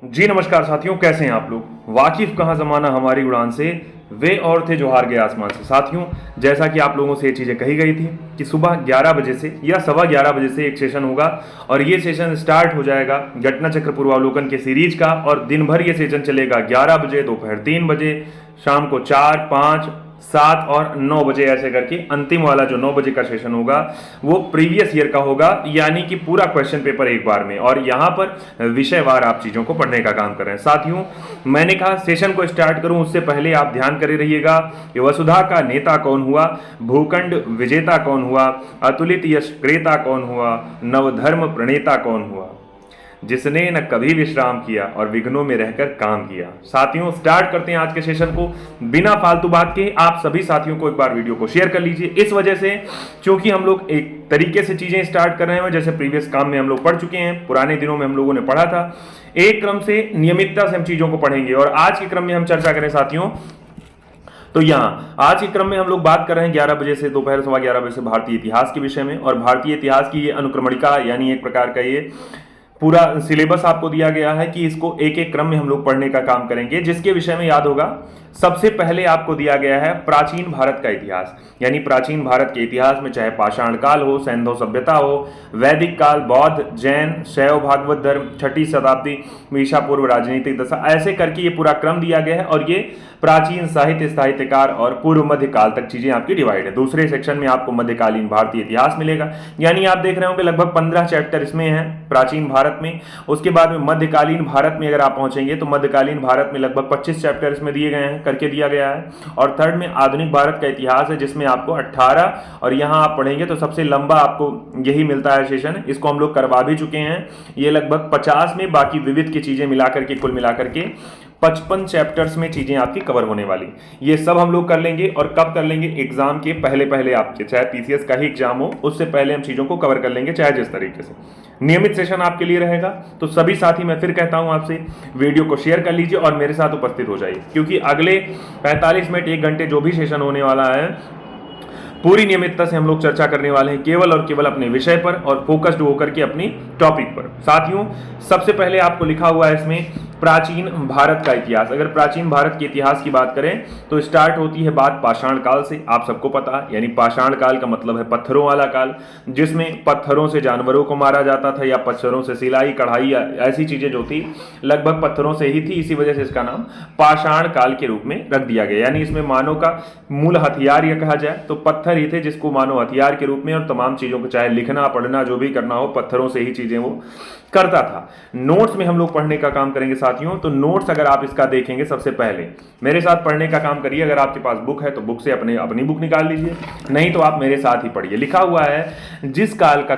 जी नमस्कार साथियों, कैसे हैं आप लोग। वाकिफ कहाँ ज़माना हमारी उड़ान से, वे और थे जो हार गए आसमान से। साथियों, जैसा कि आप लोगों से ये चीज़ें कही गई थी कि सुबह 11 बजे से या सवा 11 बजे से एक सेशन होगा और ये सेशन स्टार्ट हो जाएगा घटना चक्र पूर्वावलोकन के सीरीज का, और दिन भर ये सेशन चलेगा 11 बजे, दोपहर 3 बजे, शाम को 4, 5, 7 और 9 बजे, ऐसे करके अंतिम वाला जो 9 बजे का सेशन होगा वो प्रीवियस ईयर का होगा, यानी कि पूरा क्वेश्चन पेपर एक बार में, और यहाँ पर विषयवार आप चीज़ों को पढ़ने का काम कर रहे हैं। साथियों, मैंने कहा सेशन को स्टार्ट करूं उससे पहले आप ध्यान करे रहिएगा कि वसुधा का नेता कौन हुआ, भूखंड विजेता कौन हुआ, अतुलित यश क्रेता कौन हुआ, नवधर्म प्रणेता कौन हुआ, जिसने न कभी विश्राम किया और विघ्नों में रहकर काम किया। साथियों, स्टार्ट करते हैं आज के सेशन को बिना फालतू बात के। आप सभी साथियों को एक बार वीडियो को शेयर कर लीजिए, इस वजह से क्योंकि हम लोग एक तरीके से चीजें स्टार्ट कर रहे हैं जैसे प्रीवियस काम में हम लोग पढ़ चुके हैं, पुराने दिनों में हम लोगों ने पढ़ा था। एक क्रम से नियमितता से हम चीजों को पढ़ेंगे और आज के क्रम में हम चर्चा करें साथियों, तो यहाँ आज के क्रम में हम लोग बात कर रहे हैं 11 बजे से दोपहर सवा 11 बजे से भारतीय इतिहास के विषय में। और भारतीय इतिहास की ये अनुक्रमणिका, यानी एक प्रकार का ये पूरा सिलेबस आपको दिया गया है कि इसको एक एक क्रम में हम लोग पढ़ने का काम करेंगे, जिसके विषय में याद होगा सबसे पहले आपको दिया गया है प्राचीन भारत का इतिहास। यानी प्राचीन भारत के इतिहास में चाहे पाषाण काल हो, सैंधव सभ्यता हो, वैदिक काल, बौद्ध, जैन, शैव भागवत धर्म, 6ठी शताब्दी, ईसा पूर्व राजनीतिक दशा, ऐसे करके ये पूरा क्रम दिया गया है। और ये प्राचीन साहित्य, साहित्यकार और पूर्व मध्य काल तक चीजें आपकी डिवाइड है। दूसरे सेक्शन में आपको मध्यकालीन भारतीय इतिहास मिलेगा, यानी आप देख रहे हो कि लगभग 15 चैप्टर इसमें है प्राचीन भारत में। उसके बाद में मध्यकालीन भारत में अगर आप पहुंचेंगे तो मध्यकालीन भारत में लगभग 25 चैप्टर इसमें दिए गए हैं, करके दिया गया है। और थर्ड में आधुनिक भारत का इतिहास है, जिसमें आपको 18, और यहां आप पढ़ेंगे तो सबसे लंबा आपको यही मिलता है सेशन। इसको हम लोग करवा भी चुके हैं, ये लगभग 50 में, बाकी विविध की चीजें मिलाकर के कुल मिलाकर के 55 चैप्टर्स में चीजें आपकी कवर होने वाली। ये सब हम लोग कर लेंगे। और कब कर लेंगे? एग्जाम के पहले पहले आपके, चाहे पीसीएस का ही एग्जाम हो, उससे पहले हम चीजों को कवर कर लेंगे, चाहे जिस तरीके से। नियमित सेशन आपके लिए रहेगा, तो सभी साथी मैं फिर कहता हूं आपसे वीडियो को शेयर कर लीजिए और मेरे साथ उपस्थित हो जाइए, क्योंकि अगले 45 मिनट 1 घंटे जो भी सेशन होने वाला है, पूरी नियमितता से हम लोग चर्चा करने वाले हैं केवल और केवल अपने विषय पर और फोकस्ड होकर के अपनी टॉपिक पर। साथियों, सबसे पहले आपको लिखा हुआ है इसमें प्राचीन भारत का इतिहास। अगर प्राचीन भारत के इतिहास की बात करें तो स्टार्ट होती है बात पाषाण काल से, आप सबको पता है। यानी पाषाण काल का मतलब है पत्थरों वाला काल, जिसमें पत्थरों से जानवरों को मारा जाता था या पत्थरों से सिलाई कढ़ाई ऐसी चीजें जो थी लगभग पत्थरों से ही थी, इसी वजह से इसका नाम पाषाण काल के रूप में रख दिया गया। यानी इसमें मानव का मूल हथियार यह कहा जाए तो पत्थर ही थे, जिसको मानव हथियार के रूप में, और तमाम चीजों को चाहे लिखना पढ़ना जो भी करना हो पत्थरों से ही चीजें वो करता था। नोट्स में हम लोग पढ़ने का काम करेंगे साथियों, तो नोट्स अगर आप इसका देखेंगे सबसे पहले मेरे साथ पढ़ने का काम करिए। अगर आपके पास बुक है तो बुक से अपनी बुक निकाल लीजिए, नहीं तो आप मेरे साथ ही पढ़िए। लिखा हुआ है जिस काल का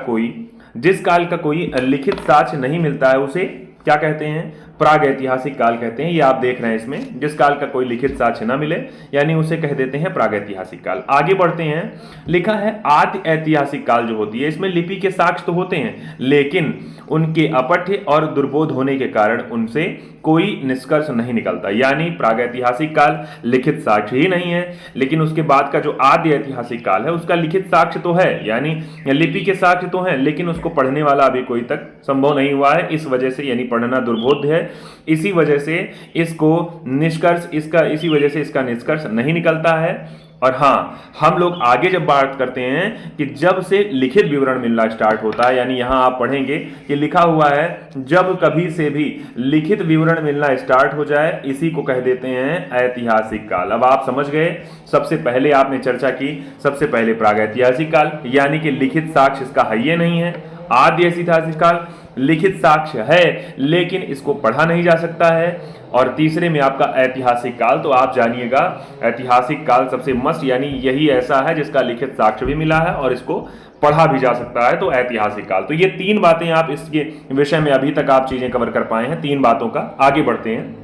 कोई लिखित साक्ष्य नहीं मिलता है उसे क्या कहते हैं? प्रागैतिहासिक काल कहते हैं। ये आप देख रहे हैं इसमें, जिस काल का कोई लिखित साक्ष्य न मिले यानी उसे कह देते हैं प्रागैतिहासिक काल। आगे बढ़ते हैं, लिखा है आदि ऐतिहासिक काल जो होती है, इसमें लिपि के साक्ष्य तो होते हैं, लेकिन उनके अपठ्य और दुर्बोध होने के कारण उनसे कोई निष्कर्ष नहीं निकलता। यानी प्रागैतिहासिक काल लिखित साक्ष्य ही नहीं है, लेकिन उसके बाद का जो आदि ऐतिहासिक काल है उसका लिखित साक्ष्य तो है, यानी लिपि के साक्ष्य तो है, लेकिन उसको पढ़ने वाला अभी कोई तक संभव नहीं हुआ है। इस वजह से, यानी पढ़ना दुर्बोध है, इसी वजह से इसी वजह से इसका निष्कर्ष नहीं निकलता है। और हाँ, हम लोग आगे जब बात करते हैं कि जब से लिखित विवरण मिलना स्टार्ट होता है, यानी यहां आप पढ़ेंगे कि लिखा हुआ है जब कभी से भी लिखित विवरण मिलना स्टार्ट हो जाए, इसी को कह देते हैं ऐतिहासिक काल। अब आप समझ गए, सबसे पहले आपने चर्चा की, सबसे पहले प्रागैतिहासिक काल, यानी कि लिखित साक्ष्य इसका है ही नहीं है। आदि ऐतिहासिक काल लिखित साक्ष्य है, लेकिन इसको पढ़ा नहीं जा सकता है। और तीसरे में आपका ऐतिहासिक काल, तो आप जानिएगा ऐतिहासिक काल सबसे मस्ट, यानी यही ऐसा है जिसका लिखित साक्ष्य भी मिला है और इसको पढ़ा भी जा सकता है, तो ऐतिहासिक काल। तो ये 3 बातें आप इसके विषय में अभी तक आप चीजें कवर कर पाए हैं, 3 बातों का। आगे बढ़ते हैं,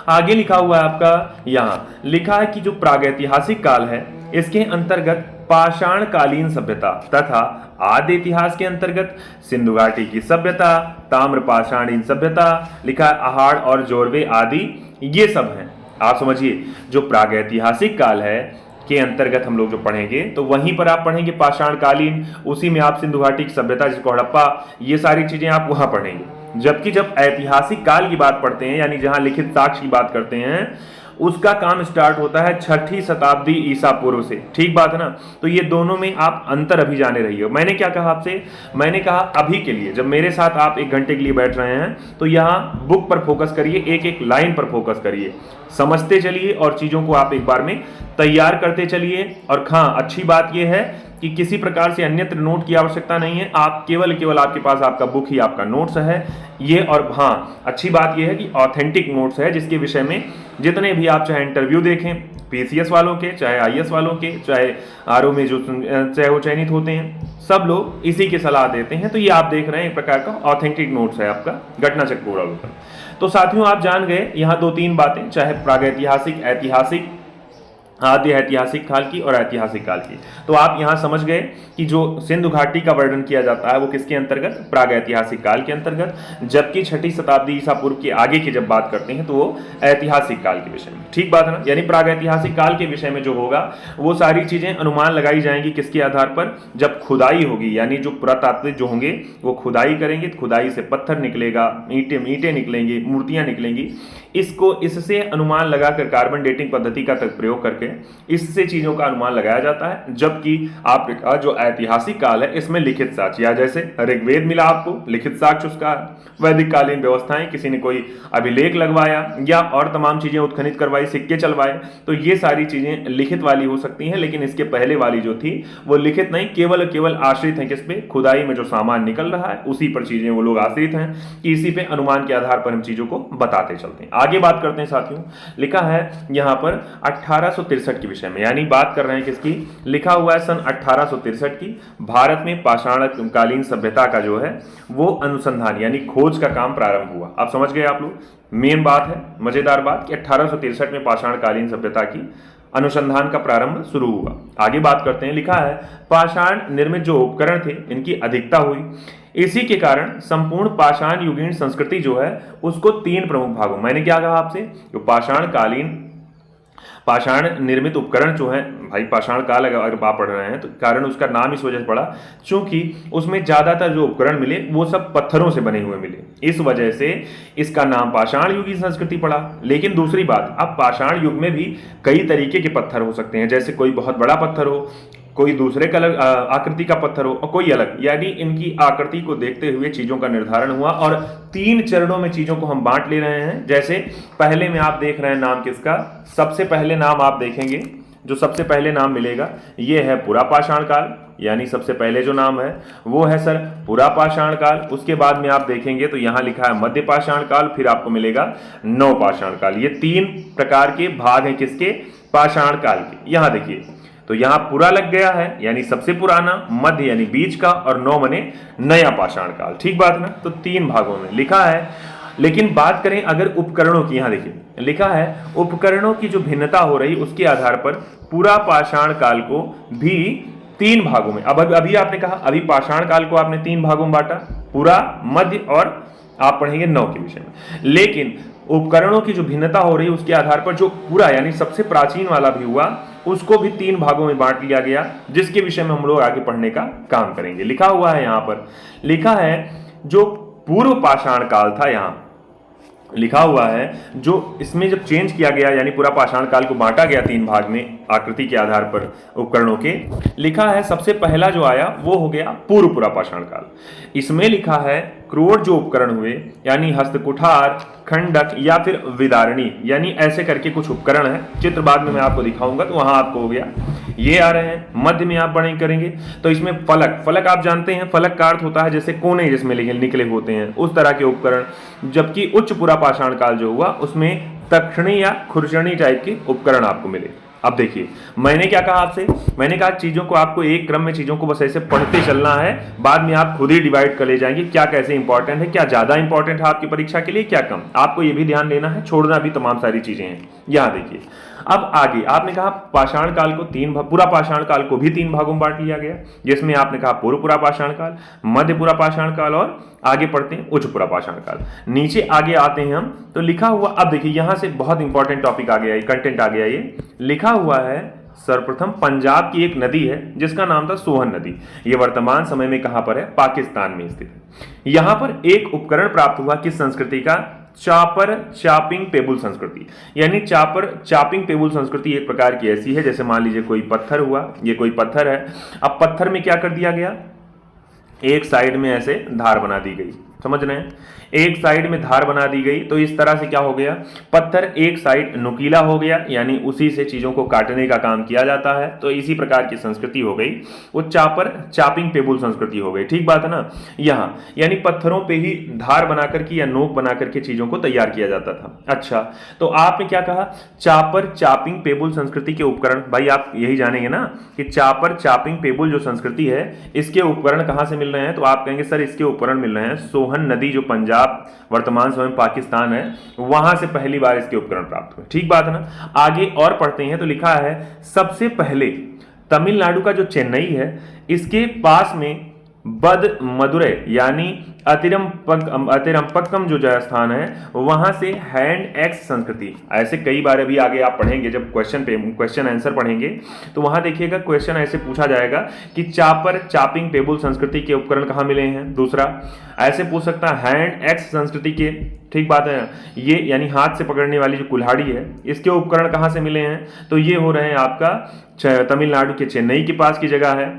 आगे लिखा हुआ है आपका, यहां लिखा है कि जो प्रागैतिहासिक काल है इसके अंतर्गत पाषाण कालीन सभ्यता तथा आदि इतिहास के अंतर्गत सिंधु घाटी की सभ्यता, ताम्र पाषाणीन सभ्यता, लिखा आहार और जोरवे आदि, ये सब हैं। आप समझिए, जो प्रागैतिहासिक काल है के अंतर्गत हम लोग जो पढ़ेंगे तो वहीं पर आप पढ़ेंगे पाषाण कालीन, उसी में आप सिंधु घाटी की सभ्यता जिसको हड़प्पा, ये सारी चीजें आप वहां पढ़ेंगे। जबकि जब ऐतिहासिक काल की बात पढ़ते हैं, यानी जहां लिखित साक्ष्य की बात करते हैं, उसका काम स्टार्ट होता है 6ठी शताब्दी ईसा पूर्व से। ठीक बात है ना। तो ये दोनों में आप अंतर अभी जाने रही हो। मैंने क्या कहा आपसे, मैंने कहा अभी के लिए जब मेरे साथ आप 1 घंटे के लिए बैठ रहे हैं तो यहाँ बुक पर फोकस करिए, एक एक लाइन पर फोकस करिए, समझते चलिए और चीज़ों को आप एक बार में तैयार करते चलिए। और हाँ, अच्छी बात यह है कि किसी प्रकार से अन्यत्र नोट की आवश्यकता नहीं है, आप केवल आपके पास आपका बुक ही आपका नोट्स है ये। और हाँ, अच्छी बात यह है कि ऑथेंटिक नोट्स है, जिसके विषय में जितने भी आप चाहे इंटरव्यू देखें, पीसीएस वालों के, चाहे आईएएस वालों के, चाहे आरओ में जो चाहे वो चयनित होते हैं, सब लोग इसी की सलाह देते हैं। तो ये आप देख रहे हैं एक प्रकार का ऑथेंटिक नोट्स है आपका घटनाचक्र पोर्टल पर। तो साथियों, आप जान गए यहाँ 2-3 बातें, चाहे प्रागैतिहासिक, ऐतिहासिक, आदि ऐतिहासिक काल की और ऐतिहासिक काल की। तो आप यहां समझ गए कि जो सिंधु घाटी का वर्णन किया जाता है वो किसके अंतर्गत, प्रागैतिहासिक काल के अंतर्गत, जबकि 6ठी शताब्दी ईसा पूर्व के आगे की जब बात करते हैं तो वो ऐतिहासिक काल के विषय में। ठीक बात है ना। यानी प्रागैतिहासिक काल के विषय में जो होगा वो सारी चीजें अनुमान लगाई जाएंगी किसके आधार पर, जब खुदाई होगी, यानी जो पुरातात्विक जो होंगे वो खुदाई करेंगे, खुदाई से पत्थर निकलेगा, ईंटें निकलेंगी, मूर्तियां निकलेंगी, इससे अनुमान लगाकर कार्बन डेटिंग पद्धति का प्रयोग करके इससे चीजों का अनुमान लगाया जाता है। जबकि आपने कहा जो ऐतिहासिक काल है इसमें लिखित साक्ष्य, या जैसे ऋग्वेद मिला आपको, लिखित साक्ष्य उसका, वैदिक कालीन व्यवस्थाएं, किसी ने कोई अभिलेख लगवाया या और तमाम चीजें उत्खनित करवाई, सिक्के चलवाए, तो ये सारी चीजें लिखित वाली हो सकती हैं। लेकिन इसके पहले वाली जो थी वो लिखित नहीं, केवल आश्रित है किस पे, खुदाई में जो सामान निकल रहा है उसी पर चीजें वो लोग आश्रित हैं कि इसी पे अनुमान के आधार पर हम चीजों को बताते चलते हैं। आगे बात करते हैं साथियों, लिखा है यहां पर 1863 के विषय में, यानी बात कर रहे हैं किसकी, लिखा हुआ है सन 1863 की, भारत में पाषाण कालीन सभ्यता का जो है वो अनुसंधान यानी खोज का काम प्रारंभ हुआ। आप समझ गए आप लोग, मेन बात है, मजेदार बात कि 1863 में पाषाण कालीन सभ्यता की अनुसंधान का प्रारंभ शुरू हुआ। आगे बात करते हैं, लिखा है पाषाण निर्मित जो उपकरण थे इनकी अधिकता हुई, इसी के कारण संपूर्ण पाषाण युगीन संस्कृति जो है उसको 3 प्रमुख भागों, मैंने क्या कहा आपसे, जो पाषाण निर्मित उपकरण जो है, भाई पाषाण काल अगर आप पढ़ रहे हैं तो कारण उसका नाम इस वजह से पड़ा क्योंकि उसमें ज्यादातर जो उपकरण मिले वो सब पत्थरों से बने हुए मिले, इस वजह से इसका नाम पाषाण युगीन संस्कृति पड़ा। लेकिन दूसरी बात, अब पाषाण युग में भी कई तरीके के पत्थर हो सकते हैं, जैसे कोई बहुत बड़ा पत्थर हो, कोई दूसरे कलर आकृति का पत्थर हो और कोई अलग, यानी इनकी आकृति को देखते हुए चीजों का निर्धारण हुआ और 3 चरणों में चीजों को हम बांट ले रहे हैं। जैसे पहले में आप देख रहे हैं नाम किसका, सबसे पहले नाम आप देखेंगे, जो सबसे पहले नाम मिलेगा ये है पुरा पाषाण काल, यानी सबसे पहले जो नाम है वो है सर पुरा पाषाण काल। उसके बाद में आप देखेंगे तो यहां लिखा है मध्य पाषाण काल, फिर आपको मिलेगा नव पाषाण काल। ये 3 प्रकार के भाग हैं किसके, पाषाण काल के। यहां देखिए तो यहां पूरा लग गया है, यानी सबसे पुराना, मध्य यानी बीच का, और नौ मने नया पाषाण काल। ठीक बात ना। तो 3 भागों में लिखा है। लेकिन बात करें अगर उपकरणों की, यहां देखिए लिखा है उपकरणों की जो भिन्नता हो रही उसके आधार पर पूरा पाषाण काल को भी 3 भागों में, अब अभी आपने कहा अभी पाषाण काल को आपने 3 भागों में बांटा, पूरा, मध्य और आप पढ़ेंगे नौ के विषय में। लेकिन उपकरणों की जो भिन्नता हो रही है उसके आधार पर जो पूरा यानी सबसे प्राचीन वाला भी हुआ उसको भी 3 भागों में बांट लिया गया, जिसके विषय में हम लोग आगे पढ़ने का काम करेंगे। लिखा हुआ है यहां पर, लिखा है जो पूर्व पाषाण काल था, यहां लिखा हुआ है जो इसमें जब चेंज किया गया यानी पूरा पाषाण काल को बांटा गया 3 भाग में आकृति के आधार पर उपकरणों के, लिखा है सबसे पहला जो आया वो हो गया पूर्व पूरा पाषाण काल। इसमें लिखा है क्रोड जो उपकरण हुए यानी हस्तकुठार, खंडक या फिर विदारणी, यानी ऐसे करके कुछ उपकरण है, चित्र बाद में मैं आपको दिखाऊंगा तो वहां आपको हो गया ये आ रहे हैं। मध्य में आप बड़े करेंगे तो इसमें फलक आप जानते हैं, फलक का अर्थ होता है जैसे कोने जिसमें निकले होते हैं उस तरह के उपकरण। जबकि उच्च पूरा पाषाण काल जो हुआ उसमें तक्षणी या खुरचनी टाइप के उपकरण आपको मिले। अब देखिए मैंने क्या कहा आपसे, मैंने कहा चीजों को आपको एक क्रम में चीजों को बस ऐसे पढ़ते चलना है, बाद में आप खुद ही डिवाइड कर ले जाएंगे क्या कैसे इंपॉर्टेंट है, क्या ज्यादा इंपॉर्टेंट है आपकी परीक्षा के लिए, क्या कम। आपको ये भी ध्यान देना है, छोड़ना भी तमाम सारी चीजें हैं। यहां देखिए अब आगे आपने कहा पाषाण काल को 3 पूरा पाषाण काल को भी 3 भागों में बांट लिया गया, जिसमें आपने कहा पूर्व पूरा पाषाण काल, मध्य पूरा पाषाण काल और आगे पढ़ते हैं उच्च पूरा पाषाण काल। नीचे आगे आते हैं हम तो लिखा हुआ, अब देखिए यहां से बहुत इंपॉर्टेंट टॉपिक आ गया, कंटेंट आ गया। ये लिखा हुआ है सर्वप्रथम पंजाब की एक नदी है जिसका नाम था सोहन नदी। ये वर्तमान समय में कहां पर है? पाकिस्तान में स्थित है। यहां पर एक उपकरण प्राप्त हुआ किस संस्कृति का? चापर चापिंग पेबुल संस्कृति। यानी चापर चापिंग पेबुल संस्कृति एक प्रकार की ऐसी है, जैसे मान लीजिए कोई पत्थर हुआ, ये कोई पत्थर है, अब पत्थर में क्या कर दिया गया? एक साइड में ऐसे धार बना दी गई, समझ रहे हैं? एक साइड में धार बना दी गई तो इस तरह से क्या हो गया? पत्थर एक साइड नुकीला हो गया, यानी उसी से चीजों को काटने का काम किया जाता है। तो इसी प्रकार की संस्कृति हो गई, वो चापर चापिंग पेबुल संस्कृति हो गई। ठीक बात है ना? यहाँ यानी पत्थरों पे ही धार बनाकर के या नोक बनाकर के चीजों को तैयार किया जाता था। अच्छा, तो आपने क्या कहा? चापर चापिंग पेबुल संस्कृति के उपकरण। भाई आप यही जानेंगे ना कि चापर चापिंग पेबुल जो संस्कृति है, इसके उपकरण कहां से मिल रहे हैं? तो आप कहेंगे सर इसके उपकरण मिल रहे हैं सोहन नदी, जो पंजाब वर्तमान समय में पाकिस्तान है, वहां से पहली बार इसके उपकरण प्राप्त हुए। ठीक बात है ना? आगे और पढ़ते हैं तो लिखा है सबसे पहले तमिलनाडु का जो चेन्नई है, इसके पास में बद मदुरै यानी अतिरंपक्कम जो स्थान है, वहां से हैंड एक्स संस्कृति। ऐसे कई बार अभी आगे आप पढ़ेंगे, जब क्वेश्चन आंसर पढ़ेंगे तो वहां देखिएगा क्वेश्चन ऐसे पूछा जाएगा कि चापर चापिंग पेबुल संस्कृति के उपकरण कहां मिले हैं। दूसरा ऐसे पूछ सकता है हैंड एक्स संस्कृति के, ठीक बात है, ये यानी हाथ से पकड़ने वाली जो कुल्हाड़ी है, इसके उपकरण कहां से मिले हैं? तो ये हो रहे हैं आपका तमिलनाडु के चेन्नई के पास की जगह है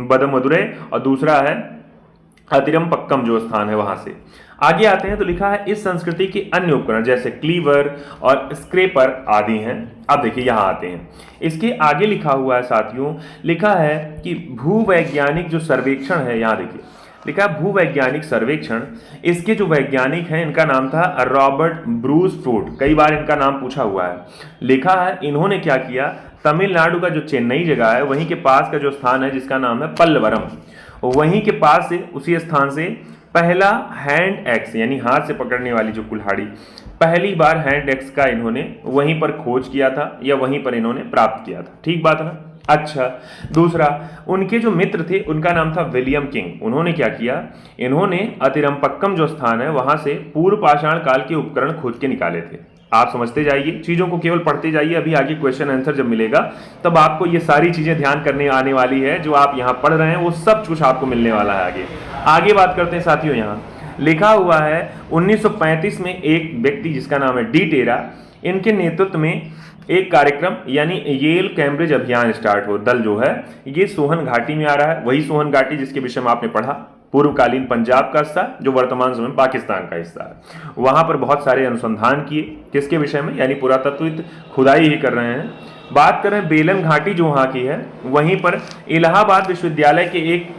बदमदुरै, और दूसरा है अतिरंपक्कम जो स्थान है वहां से। आगे आते हैं तो लिखा है इस संस्कृति के अन्य उपकरण जैसे क्लीवर और स्क्रेपर आदि हैं। अब देखिए यहां आते हैं, इसके आगे लिखा हुआ है साथियों, लिखा है कि भूवैज्ञानिक जो सर्वेक्षण है, यहां देखिए लिखा है भूवैज्ञानिक सर्वेक्षण। इसके जो वैज्ञानिक हैं इनका नाम था रॉबर्ट ब्रूस फ्रूट। कई बार इनका नाम पूछा हुआ है। लिखा है इन्होंने क्या किया, तमिलनाडु का जो चेन्नई जगह है वहीं के पास का जो स्थान है जिसका नाम है पल्लवरम, वहीं के पास से उसी स्थान से पहला हैंड एक्स यानी हाथ से पकड़ने वाली जो कुल्हाड़ी, पहली बार हैंड एक्स का इन्होंने वहीं पर खोज किया था या वहीं पर इन्होंने प्राप्त किया था। ठीक बात है ना? अच्छा, दूसरा उनके जो मित्र थे उनका नाम था विलियम किंग। उन्होंने क्या किया, इन्होंने अतिरंपक्कम जो स्थान है वहां से पूर्व पाषाण काल के उपकरण खोज के निकाले थे। आप समझते जाइए, चीजों को केवल पढ़ते जाइए, अभी आगे क्वेश्चन आंसर जब मिलेगा तब आपको ये सारी चीजें ध्यान करने आने वाली है। जो आप यहाँ पढ़ रहे हैं वो सब कुछ आपको मिलने वाला है आगे। आगे बात करते हैं साथियों, यहाँ लिखा हुआ है 1935 में एक व्यक्ति जिसका नाम है डी टेरा, इनके नेतृत्व में एक कार्यक्रम यानी येल कैम्ब्रिज अभियान स्टार्ट हो। दल जो है ये सोहन घाटी में आ रहा है, वही सोहन घाटी जिसके विषय में आपने पढ़ा, पूर्वकालीन पंजाब का हिस्सा जो वर्तमान समय पाकिस्तान का हिस्सा है। वहां पर बहुत सारे अनुसंधान किए, किसके विषय में, यानी पुरातत्वविद खुदाई ही कर रहे हैं। बात करें बेलन घाटी जो वहां की है, वहीं पर इलाहाबाद विश्वविद्यालय के एक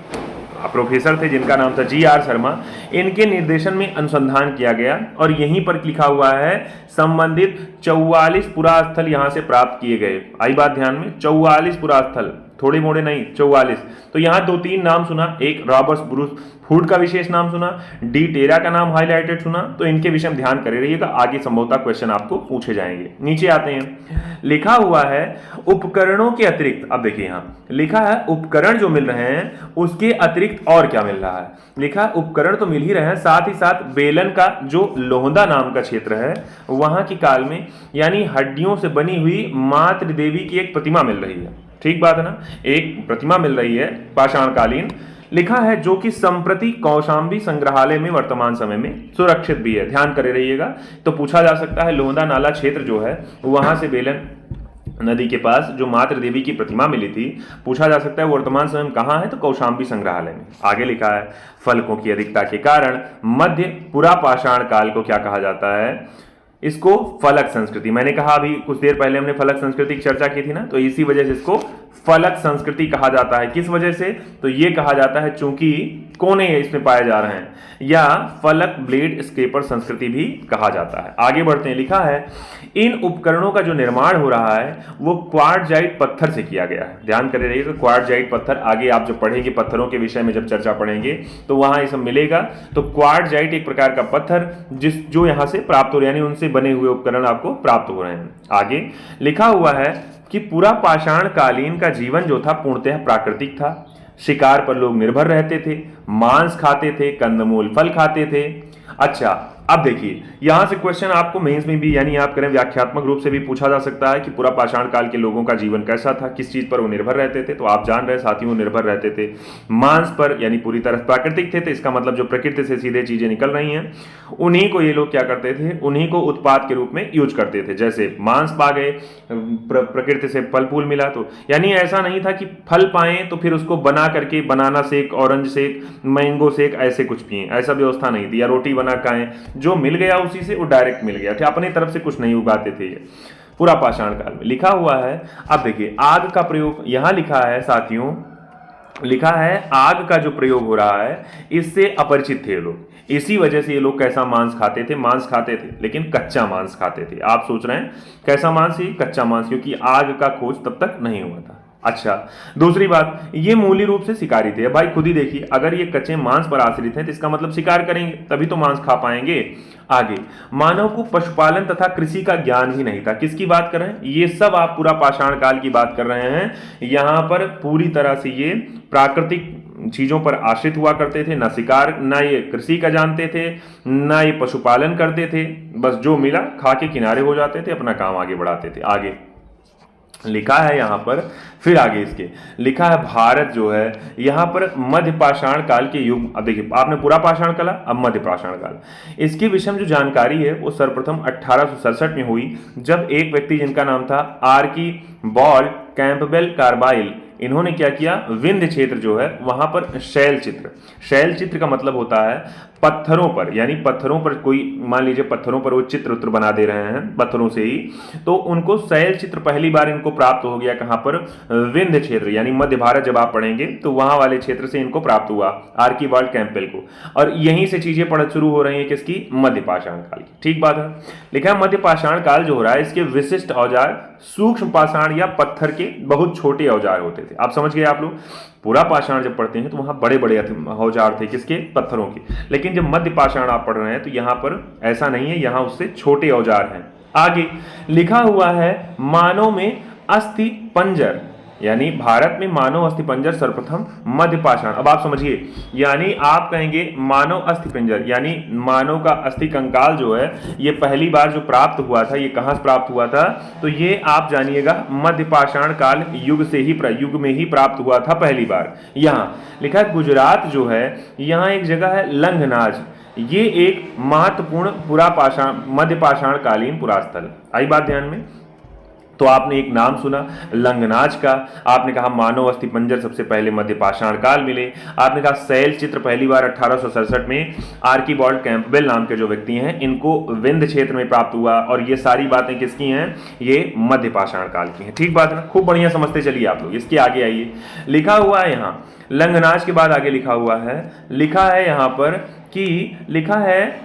प्रोफेसर थे जिनका नाम था GR शर्मा, इनके निर्देशन में अनुसंधान किया गया और यहीं पर लिखा हुआ है संबंधित 44 पुरास्थल यहां से प्राप्त किए गए। आई बात ध्यान में, 44 पुरास्थल, थोड़े मोड़े नहीं, 44। तो यहां दो तीन नाम सुना, एक रॉबर्ट ब्रूस फूड का विशेष नाम सुना, डी टेरा का नाम हाईलाइटेड सुना, तो इनके विषय में ध्यान करे रहिएगा, आगे संभवतः क्वेश्चन आपको पूछे जाएंगे। नीचे आते हैं, लिखा हुआ है उपकरणों के अतिरिक्त, अब देखिए यहां लिखा है उपकरण जो मिल रहे हैं उसके अतिरिक्त और क्या मिल रहा है। लिखा है उपकरण तो मिल ही रहे हैं, साथ ही साथ बेलन का जो लोहंदा नाम का क्षेत्र है वहां की काल में यानी हड्डियों से बनी हुई मातृ देवी की एक प्रतिमा मिल रही है। ठीक बात है ना, एक प्रतिमा मिल रही है पाषाणकालीन। लिखा है जो कि संप्रति कौशाम्बी संग्रहालय में वर्तमान समय में सुरक्षित भी है। ध्यान करे रहिएगा, तो पूछा जा सकता है लोहंदा नाला क्षेत्र जो है वहां से बेलन नदी के पास जो मातृ देवी की प्रतिमा मिली थी, पूछा जा सकता है वर्तमान समय में कहां है, तो कौशाम्बी संग्रहालय में। आगे लिखा है फलकों की अधिकता के कारण मध्य पुरा पाषाण काल को क्या कहा जाता है, इसको फलक संस्कृति। मैंने कहा अभी कुछ देर पहले हमने फलक संस्कृति की चर्चा की थी ना, तो इसी वजह से इसको फलक संस्कृति कहा जाता है। किस वजह से, तो ये कहा जाता है चूंकि कोने इसमें पाए जा रहे हैं, या फलक ब्लेड स्क्रेपर संस्कृति भी कहा जाता है। आगे बढ़ते हैं, लिखा है इन उपकरणों का जो निर्माण हो रहा है वो क्वार्टजाइट पत्थर से किया गया है। ध्यान करे रहिएगा, क्वार्टजाइट पत्थर, आगे आप जब पढ़ेंगे पत्थरों के विषय में जब चर्चा पढ़ेंगे तो वहां ये सब मिलेगा। तो क्वार्टजाइट एक प्रकार का पत्थर जो यहां से प्राप्त हो रहे हैं, यानी उनसे बने हुए उपकरण आपको प्राप्त हो रहे हैं। आगे लिखा हुआ है कि पूरा पाषाण कालीन का जीवन जो था पूर्णतः प्राकृतिक था। शिकार पर लोग निर्भर रहते थे, मांस खाते थे, कंदमूल फल खाते थे। अच्छा, अब देखिए यहां से क्वेश्चन आपको मेंस में भी यानी आप करें व्याख्यात्मक रूप से भी पूछा जा सकता है कि पूरा पाषाण काल के लोगों का जीवन कैसा था, किस चीज पर वो निर्भर रहते थे। तो आप जान रहे साथियों, वो निर्भर रहते थे मांस पर, यानी पूरी तरह प्राकृतिक थे। तो इसका मतलब जो प्रकृति से सीधे चीजें निकल रही हैं उन्हीं को ये लोग क्या करते थे, उन्हीं को उत्पाद के रूप में यूज करते थे। जैसे मांस पा गए, प्रकृति से फल फूल मिला, तो यानी ऐसा नहीं था कि फल पाए तो फिर उसको बना करके banana shake, orange shake, mango shake ऐसे कुछ पिए, ऐसा व्यवस्था नहीं थी। या रोटी बना खाएं, जो मिल गया उसी से वो डायरेक्ट मिल गया था, अपनी तरफ से कुछ नहीं उगाते थे। ये पूरा पाषाण काल में लिखा हुआ है। अब देखिए आग का प्रयोग यहां लिखा है साथियों, लिखा है आग का जो प्रयोग हो रहा है इससे अपरिचित थे लोग। इसी वजह से ये लोग कैसा मांस खाते थे, मांस खाते थे लेकिन कच्चा मांस खाते थे। आप सोच रहे हैं कैसा मांस, ही कच्चा मांस, क्योंकि आग का खोज तब तक नहीं हुआ था। अच्छा, दूसरी बात, ये मूली रूप से शिकारी थे। भाई खुद ही देखिए, अगर ये कच्चे मांस पर आश्रित हैं तो इसका मतलब शिकार करेंगे तभी तो मांस खा पाएंगे। आगे, मानव को पशुपालन तथा कृषि का ज्ञान भी नहीं था। किसकी बात कर रहे हैं, ये सब आप पूरा पाषाण काल की बात कर रहे हैं। यहां पर पूरी तरह से ये प्राकृतिक चीजों पर आश्रित हुआ करते थे, ना शिकार, ना ये कृषि का जानते थे, ना ये पशुपालन करते थे। बस जो मिला खा के किनारे हो जाते थे, अपना काम आगे बढ़ाते थे। आगे लिखा है यहां पर, फिर आगे इसके लिखा है भारत जो है यहां पर मध्य पाषाण काल के युग। अब देखिए आपने पूरा पाषाण काल, अब मध्य पाषाण काल, इसकी विषय में जो जानकारी है वो सर्वप्रथम 1867 में हुई, जब एक व्यक्ति जिनका नाम था आर्कीबाल्ड कैंपबेल कार्बाइल, इन्होंने क्या किया, विंध्य क्षेत्र जो है वहां पर शैल चित्र, शैल चित्र का मतलब होता है पत्थरों पर, यानी पत्थरों पर कोई मान लीजिए पत्थरों पर वो चित्र उत्र बना दे रहे हैं पत्थरों से ही, तो उनको शैल चित्र पहली बार इनको प्राप्त हो गया। कहां पर, विंध्य क्षेत्र, यानी मध्य भारत जब आप पढ़ेंगे तो वहां वाले क्षेत्र से इनको प्राप्त हुआ आर्कीबाल्ड कैंपबेल को, और यहीं से चीजें पढ़ शुरू हो रही है किसकी, मध्य पाषाण काल की। ठीक बात है। लिखा है मध्य पाषाण काल जो हो रहा है इसके विशिष्ट औजार सूक्ष्म पाषाण या पत्थर के बहुत छोटे औजार होते थे। आप समझ गए आप लोग, पूरा पाषाण जब पढ़ते हैं तो वहां बड़े बड़े औजार थे किसके, पत्थरों के। लेकिन जब मध्य पाषाण आप पढ़ रहे हैं तो यहां पर ऐसा नहीं है, यहां उससे छोटे औजार हैं। आगे लिखा हुआ है मानव में अस्थि पंजर, यानी भारत में मानव अस्थिपंजर सर्वप्रथम मध्य पाषाण। अब आप समझिए, यानी आप कहेंगे मानव अस्थिपंजर यानी मानव का अस्थि कंकाल जो है ये पहली बार जो प्राप्त हुआ था, ये कहां से प्राप्त हुआ था, तो ये आप जानिएगा मध्य पाषाण काल युग से ही, युग में ही प्राप्त हुआ था पहली बार। यहां लिखा है गुजरात जो है, यहां एक जगह है लंगनाज, ये एक महत्वपूर्ण पूरा पाषाण मध्य पाषाण कालीन पुरास्थल। आई बात ध्यान में। तो आपने एक नाम सुना लंगनाज का, आपने कहा मानव अस्थिपंजर सबसे पहले मध्य पाषाण काल मिले, आपने कहा शैल चित्र पहली बार 1867 में आर्कीबाल्ड कैंपबेल नाम के जो व्यक्ति हैं इनको विंध्य क्षेत्र में प्राप्त हुआ, और ये सारी बातें किसकी हैं, ये मध्य पाषाण काल की हैं। ठीक बात है ना, खूब बढ़िया समझते चलिए आप लोग। इसके आगे आइए, लिखा हुआ है यहाँ लंगनाज के बाद आगे लिखा हुआ है, लिखा है यहाँ पर कि लिखा है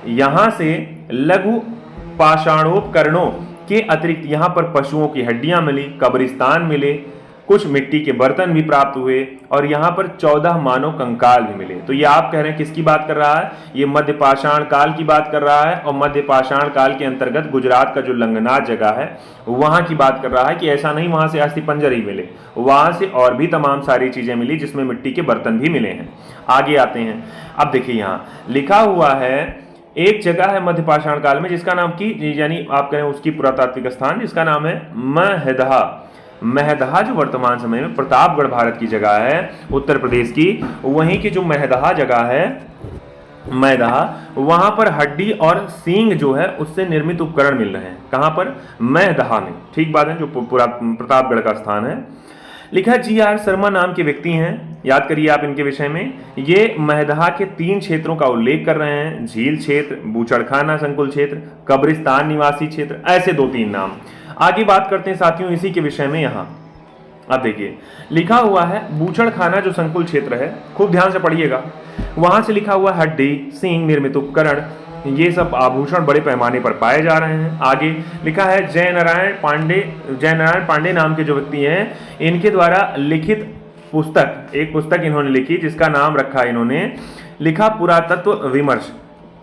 यहां से लघु पाषाणोपकरणों के अतिरिक्त यहां पर पशुओं की हड्डियां मिली, कब्रिस्तान मिले, कुछ मिट्टी के बर्तन भी प्राप्त हुए, और यहां पर 14 मानव कंकाल भी मिले। तो ये आप कह रहे हैं किसकी बात कर रहा है, ये मध्य पाषाण काल की बात कर रहा है, और मध्य पाषाण काल के अंतर्गत गुजरात का जो लंगनाज जगह है वहां की बात कर रहा है कि ऐसा नहीं वहां से अस्थिपंजर ही मिले, वहां से और भी तमाम सारी चीजें मिली जिसमें मिट्टी के बर्तन भी मिले हैं। आगे आते हैं, अब देखिए यहां लिखा हुआ है एक जगह है मध्य पाषाण काल में जिसका नाम की, यानी आप कहें उसकी पुरातात्विक स्थान जिसका नाम है महदहा। महदहा जो वर्तमान समय में प्रतापगढ़ भारत की जगह है, उत्तर प्रदेश की, वहीं की जो महदहा जगह है, मैदहा, वहां पर हड्डी और सींग जो है उससे निर्मित उपकरण मिल रहे हैं। कहां पर, मैदहा में। ठीक बात है, जो पूरा प्रतापगढ़ का स्थान है। लिखा GR शर्मा नाम के व्यक्ति हैं, याद करिए आप इनके विषय में। ये महदहा के 3 क्षेत्रों का उल्लेख कर रहे हैं, झील क्षेत्र, बूचड़खाना संकुल क्षेत्र, कब्रिस्तान निवासी क्षेत्र, ऐसे 2-3 नाम। आगे बात करते हैं साथियों इसी के विषय में। यहाँ अब देखिए लिखा हुआ है बूचड़खाना जो संकुल क्षेत्र है, खूब ध्यान से पढ़िएगा, वहां से लिखा हुआ हड्डी, सींग निर्मित उपकरण, ये सब आभूषण बड़े पैमाने पर पाए जा रहे हैं। आगे लिखा है जयनारायण पांडे नाम के जो व्यक्ति हैं इनके द्वारा लिखित पुस्तक, एक पुस्तक इन्होंने लिखी जिसका नाम रखा इन्होंने, लिखा पुरातत्व विमर्श।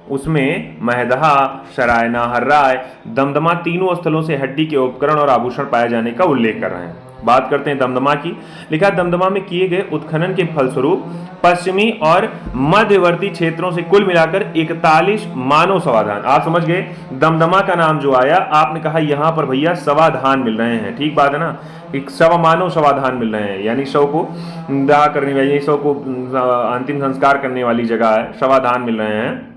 उसमें महदहा, सरायना, हर्राय, दमदमा तीनों स्थलों से हड्डी के उपकरण और आभूषण पाए जाने का उल्लेख कर रहे हैं। बात करते हैं दमदमा की। लिखा दमदमा में किए गए उत्खनन के फलस्वरूप पश्चिमी और मध्यवर्ती क्षेत्रों से कुल मिलाकर 41 मानव शवाधान। आप समझ गए, दमदमा का नाम जो आया, आपने कहा यहां पर भैया शवाधान मिल रहे हैं, ठीक बात है ना, एक मानव शवाधान मिल रहे हैं, यानी शव को दाह करने वाली, शव को अंतिम संस्कार करने वाली जगह है, शवाधान मिल रहे हैं।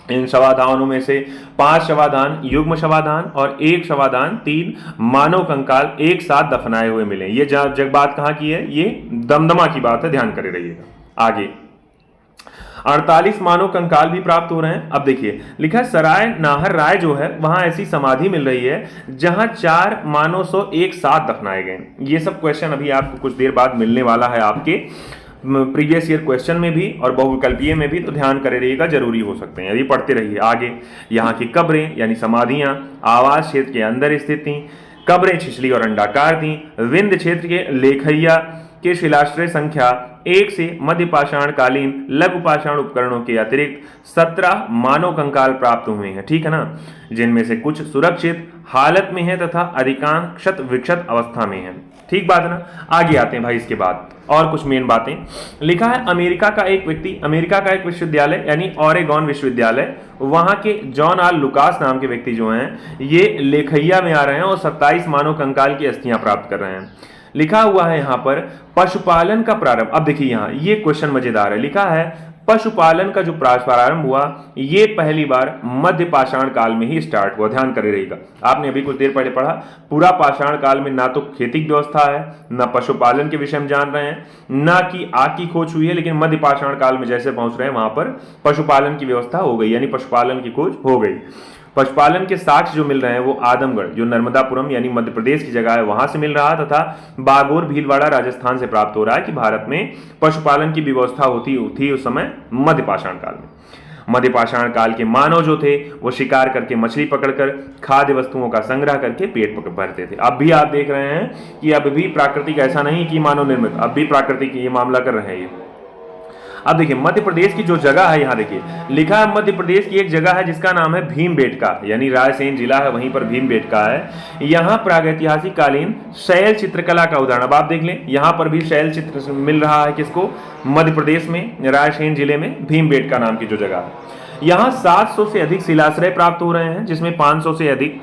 इन शवाधानों में से 5 शवाधान युग्म शवाधान और 1 शवाधान 3 मानव कंकाल एक साथ दफनाए हुए मिले। ये जग बात कहाँ की है, ये दमदमा की बात है, ध्यान करे रहिएगा। आगे 48 मानव कंकाल भी प्राप्त हो रहे हैं। अब देखिए लिखा सराय नाहर राय जो है वहां ऐसी समाधि मिल रही है जहां 4 मानव शव एक साथ दफनाए गए। ये सब क्वेश्चन अभी आपको कुछ देर बाद मिलने वाला है आपके प्रीवियस ईयर क्वेश्चन में भी और बहुविकल्पीय में भी, तो ध्यान करे रहिएगा, जरूरी हो सकते हैं, यदि पढ़ते रहिए। आगे यहाँ की कब्रें यानी समाधियां आवास क्षेत्र के अंदर स्थित थी। कब्रें छिछली और अंडाकार थी। विंध्य क्षेत्र के लेखैया के शिलाश्रय संख्या 1 से मध्य पाषाण कालीन लघु पाषाण उपकरणों के अतिरिक्त 17 मानव कंकाल प्राप्त हुए हैं, ठीक है ना, जिनमें से कुछ सुरक्षित हालत में है तथा अधिकांश क्षत विक्षत अवस्था में है, ठीक बात है ना। आगे आते हैं भाई, इसके बाद और कुछ मेन बातें। लिखा है अमेरिका का एक विश्वविद्यालय यानी ओरेगॉन विश्वविद्यालय, वहां के जॉन आर लुकास नाम के व्यक्ति जो हैं ये लेखैया में आ रहे हैं और 27 मानव कंकाल की अस्थियां प्राप्त कर रहे हैं। लिखा हुआ है यहां पर पशुपालन का प्रारंभ। अब देखिए यहां ये क्वेश्चन मजेदार है, लिखा है पशुपालन का जो प्रारंभ हुआ ये पहली बार मध्य पाषाण काल में ही स्टार्ट हुआ। ध्यान करे रहिएगा, आपने अभी कुछ देर पहले पढ़ा, पूरा पाषाण काल में ना तो खेती की व्यवस्था है, ना पशुपालन के विषय में जान रहे हैं, ना कि आग की खोज हुई है, लेकिन मध्य पाषाण काल में जैसे पहुंच रहे हैं वहां पर पशुपालन की व्यवस्था हो गई, यानी पशुपालन की खोज हो गई। पशुपालन के साक्ष्य जो मिल रहे हैं वो आदमगढ़ जो नर्मदापुरम यानी मध्य प्रदेश की जगह है वहां से मिल रहा, तथा बागोर भीलवाड़ा राजस्थान से प्राप्त हो रहा है कि भारत में पशुपालन की व्यवस्था होती थी उस समय मध्य पाषाण काल में। मध्य पाषाण काल के मानव जो थे वो शिकार करके मछली पकड़कर खाद्य वस्तुओं का संग्रह करके पेट भरते थे। अब भी आप देख रहे हैं कि अब भी प्राकृतिक ऐसा नहीं कि मानव निर्मित, अब भी प्राकृतिक ये मामला कर रहे हैं ये। अब देखिए मध्य प्रदेश की जो जगह है, यहाँ देखिए लिखा है मध्य प्रदेश की एक जगह है जिसका नाम है भीमबेटका, यानी रायसेन जिला है वहीं पर भीमबेटका है। यहाँ प्रागैतिहासिक कालीन शैल चित्रकला का उदाहरण, अब आप देख लें यहाँ पर भी शैल चित्र मिल रहा है किसको, मध्य प्रदेश में रायसेन जिले में भीमबेटका नाम की जो जगह है। यहाँ 700 से अधिक शिलाश्रय प्राप्त हो रहे हैं जिसमें 500 से अधिक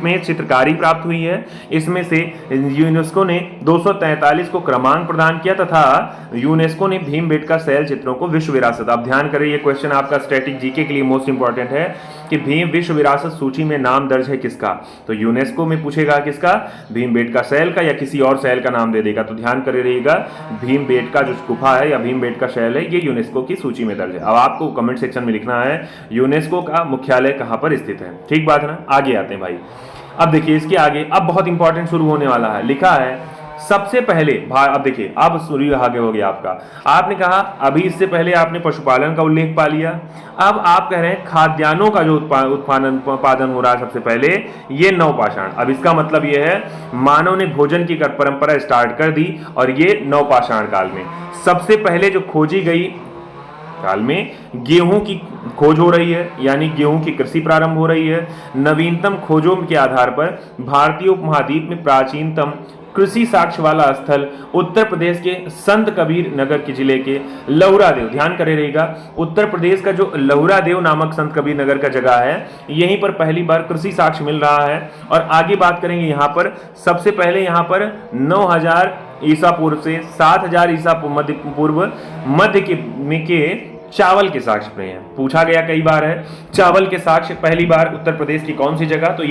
में चित्रकारी प्राप्त हुई है। इसमें से यूनेस्को ने 243 को क्रमांक प्रदान किया तथा यूनेस्को ने भीमबेटका शैल चित्रों को विश्व विरासत। अब ध्यान करें ये क्वेश्चन आपका स्टैटिक जीके के लिए मोस्ट इंपॉर्टेंट है कि भीम विश्व विरासत सूची में नाम दर्ज है किसका, तो यूनेस्को में पूछेगा किसका, भीमबेटका शैल का या किसी और शैल का नाम दे देगा। तो ध्यान करे रहिएगा भीमबेटका जो गुफा है या भीमबेटका शैल है ये यूनेस्को की सूची में दर्ज है। अब आपको कमेंट सेक्शन में लिखना है यूनेस्को का मुख्यालय कहां पर स्थित है, ठीक बात है ना। आगे आते हैं भाई, अब देखिए इसके आगे अब बहुत इंपॉर्टेंट शुरू होने वाला है। लिखा है सबसे पहले अब देखिए अब शुरू आगे हो गया आपका, आपने कहा अभी इससे पहले आपने पशुपालन का उल्लेख पा लिया, अब आप कह रहे हैं खाद्यान्नों का जो उत्पादन हो रहा है सबसे पहले ये नवपाषाण। अब इसका मतलब ये है मानव ने भोजन की परंपरा स्टार्ट कर दी और ये नवपाषाण काल में सबसे पहले जो खोजी गई काल में गेहूं की खोज हो रही है, यानी गेहूं की कृषि प्रारंभ हो रही है। नवीनतम खोजों के आधार पर भारतीय उपमहाद्वीप में प्राचीनतम कृषि साक्ष्य वाला स्थल उत्तर प्रदेश के संत कबीर नगर के जिले के लहुरादेव, ध्यान करे रहेगा उत्तर प्रदेश का जो लहुरादेव नामक संत कबीर नगर का जगह है यहीं पर पहली बार कृषि साक्ष्य मिल रहा है। और आगे बात करेंगे यहाँ पर सबसे पहले यहाँ पर 9000 ईसा पूर्व से 7000 ईसा पूर्व मध्य के चावल के साक्ष्य मिले हैं। पूछा गया कई बार है चावल के साक्ष्य पहली बार उत्तर प्रदेश की कौन सी जगह, तो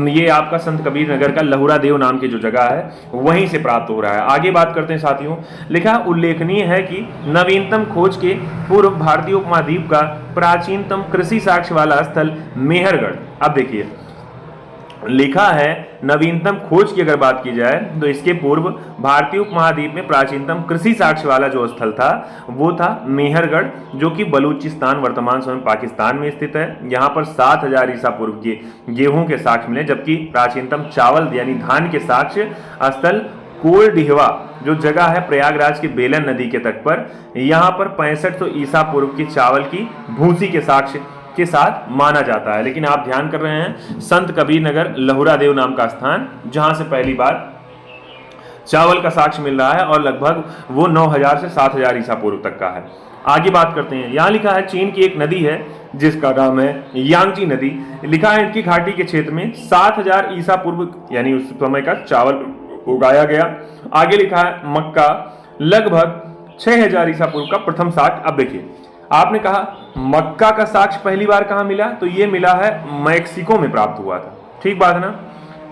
ये आपका संत कबीर नगर का लहुरादेव नाम की जो जगह है वहीं से प्राप्त हो रहा है। आगे बात करते हैं साथियों, लिखा उल्लेखनीय है कि नवीनतम खोज के पूर्व भारतीय उपमहाद्वीप का प्राचीनतम कृषि साक्ष्य वाला स्थल मेहरगढ़। अब देखिए लिखा है नवीनतम खोज की अगर बात की जाए तो इसके पूर्व भारतीय उपमहाद्वीप में प्राचीनतम कृषि साक्ष्य वाला जो स्थल था वो था मेहरगढ़, जो कि बलूचिस्तान वर्तमान समय पाकिस्तान में स्थित है। यहाँ पर 7000 ईसा पूर्व के गेहूं के साक्ष्य मिले, जबकि प्राचीनतम चावल यानी धान के साक्ष्य स्थल कोलडिहवा जो जगह है प्रयागराज के बेलन नदी के तट पर, यहाँ पर 6500 ईसा पूर्व की चावल की भूसी के साक्ष्य के साथ माना जाता है। लेकिन आप ध्यान कर रहे हैं संत कबीर नगर लहुरादेव नाम का स्थान जहां से पहली बार चावल का साक्ष्य मिल रहा है और लगभग वो 9000 से 7000 ईसा पूर्व तक का है। आगे बात करते हैं, यहां लिखा है चीन की एक नदी है जिसका नाम है यांगची नदी। लिखा है इनकी घाटी के क्षेत्र में 7000 ईसा पूर्व यानी उस समय का चावल उगाया गया। आगे लिखा है मक्का लगभग 6000 ईसा पूर्व का प्रथम साक्ष्य। अब देखिए, आपने कहा मक्का का साक्ष्य पहली बार कहां मिला, तो ये मिला है मैक्सिको में प्राप्त हुआ था। ठीक बात है ना,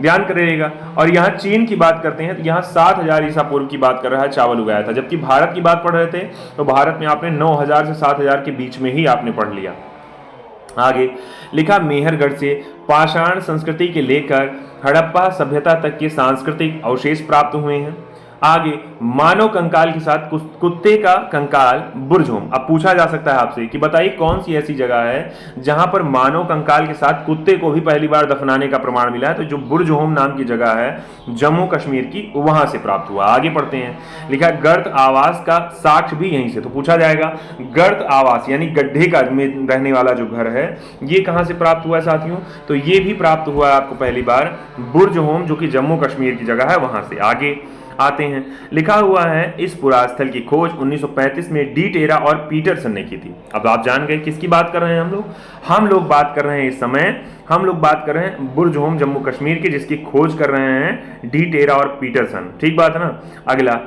ध्यान करिएगा। और यहाँ चीन की बात करते हैं तो यहाँ 7000 ईसा पूर्व की बात कर रहा है, चावल उगाया था। जबकि भारत की बात पढ़ रहे थे तो भारत में आपने 9000 से 7000 के बीच में ही आपने पढ़ लिया। आगे लिखा मेहरगढ़ से पाषाण संस्कृति के लेकर हड़प्पा सभ्यता तक के सांस्कृतिक अवशेष प्राप्त हुए हैं। आगे मानव कंकाल के साथ कुत्ते का कंकाल बुर्जहोम। अब पूछा जा सकता है आपसे कि बताइए कौन सी ऐसी जगह है जहां पर मानव कंकाल के साथ कुत्ते को भी पहली बार दफनाने का प्रमाण मिला है। तो जो बुर्जहोम नाम की जगह है जम्मू कश्मीर की, वहां से प्राप्त हुआ। आगे पढ़ते हैं, लिखा गर्त आवास का साक्ष्य भी यहीं से। तो पूछा जाएगा गर्त आवास यानी गड्ढे का में रहने वाला जो घर है, ये कहां से प्राप्त हुआ है साथियों, तो ये भी प्राप्त हुआ है आपको पहली बार बुर्जहोम, जो कि जम्मू कश्मीर की जगह है, वहां से। आगे आते हैं, लिखा हुआ है इस पुरास्थल की खोज 1935 में डी टेरा और पीटरसन ने की थी। अब आप जान गए किसकी बात कर रहे हैं हम लोग बात कर रहे हैं इस समय, हम लोग बात कर रहे हैं बुर्जहोम जम्मू कश्मीर की, जिसकी खोज कर रहे हैं डी टेरा और पीटरसन। ठीक बात है ना। अगला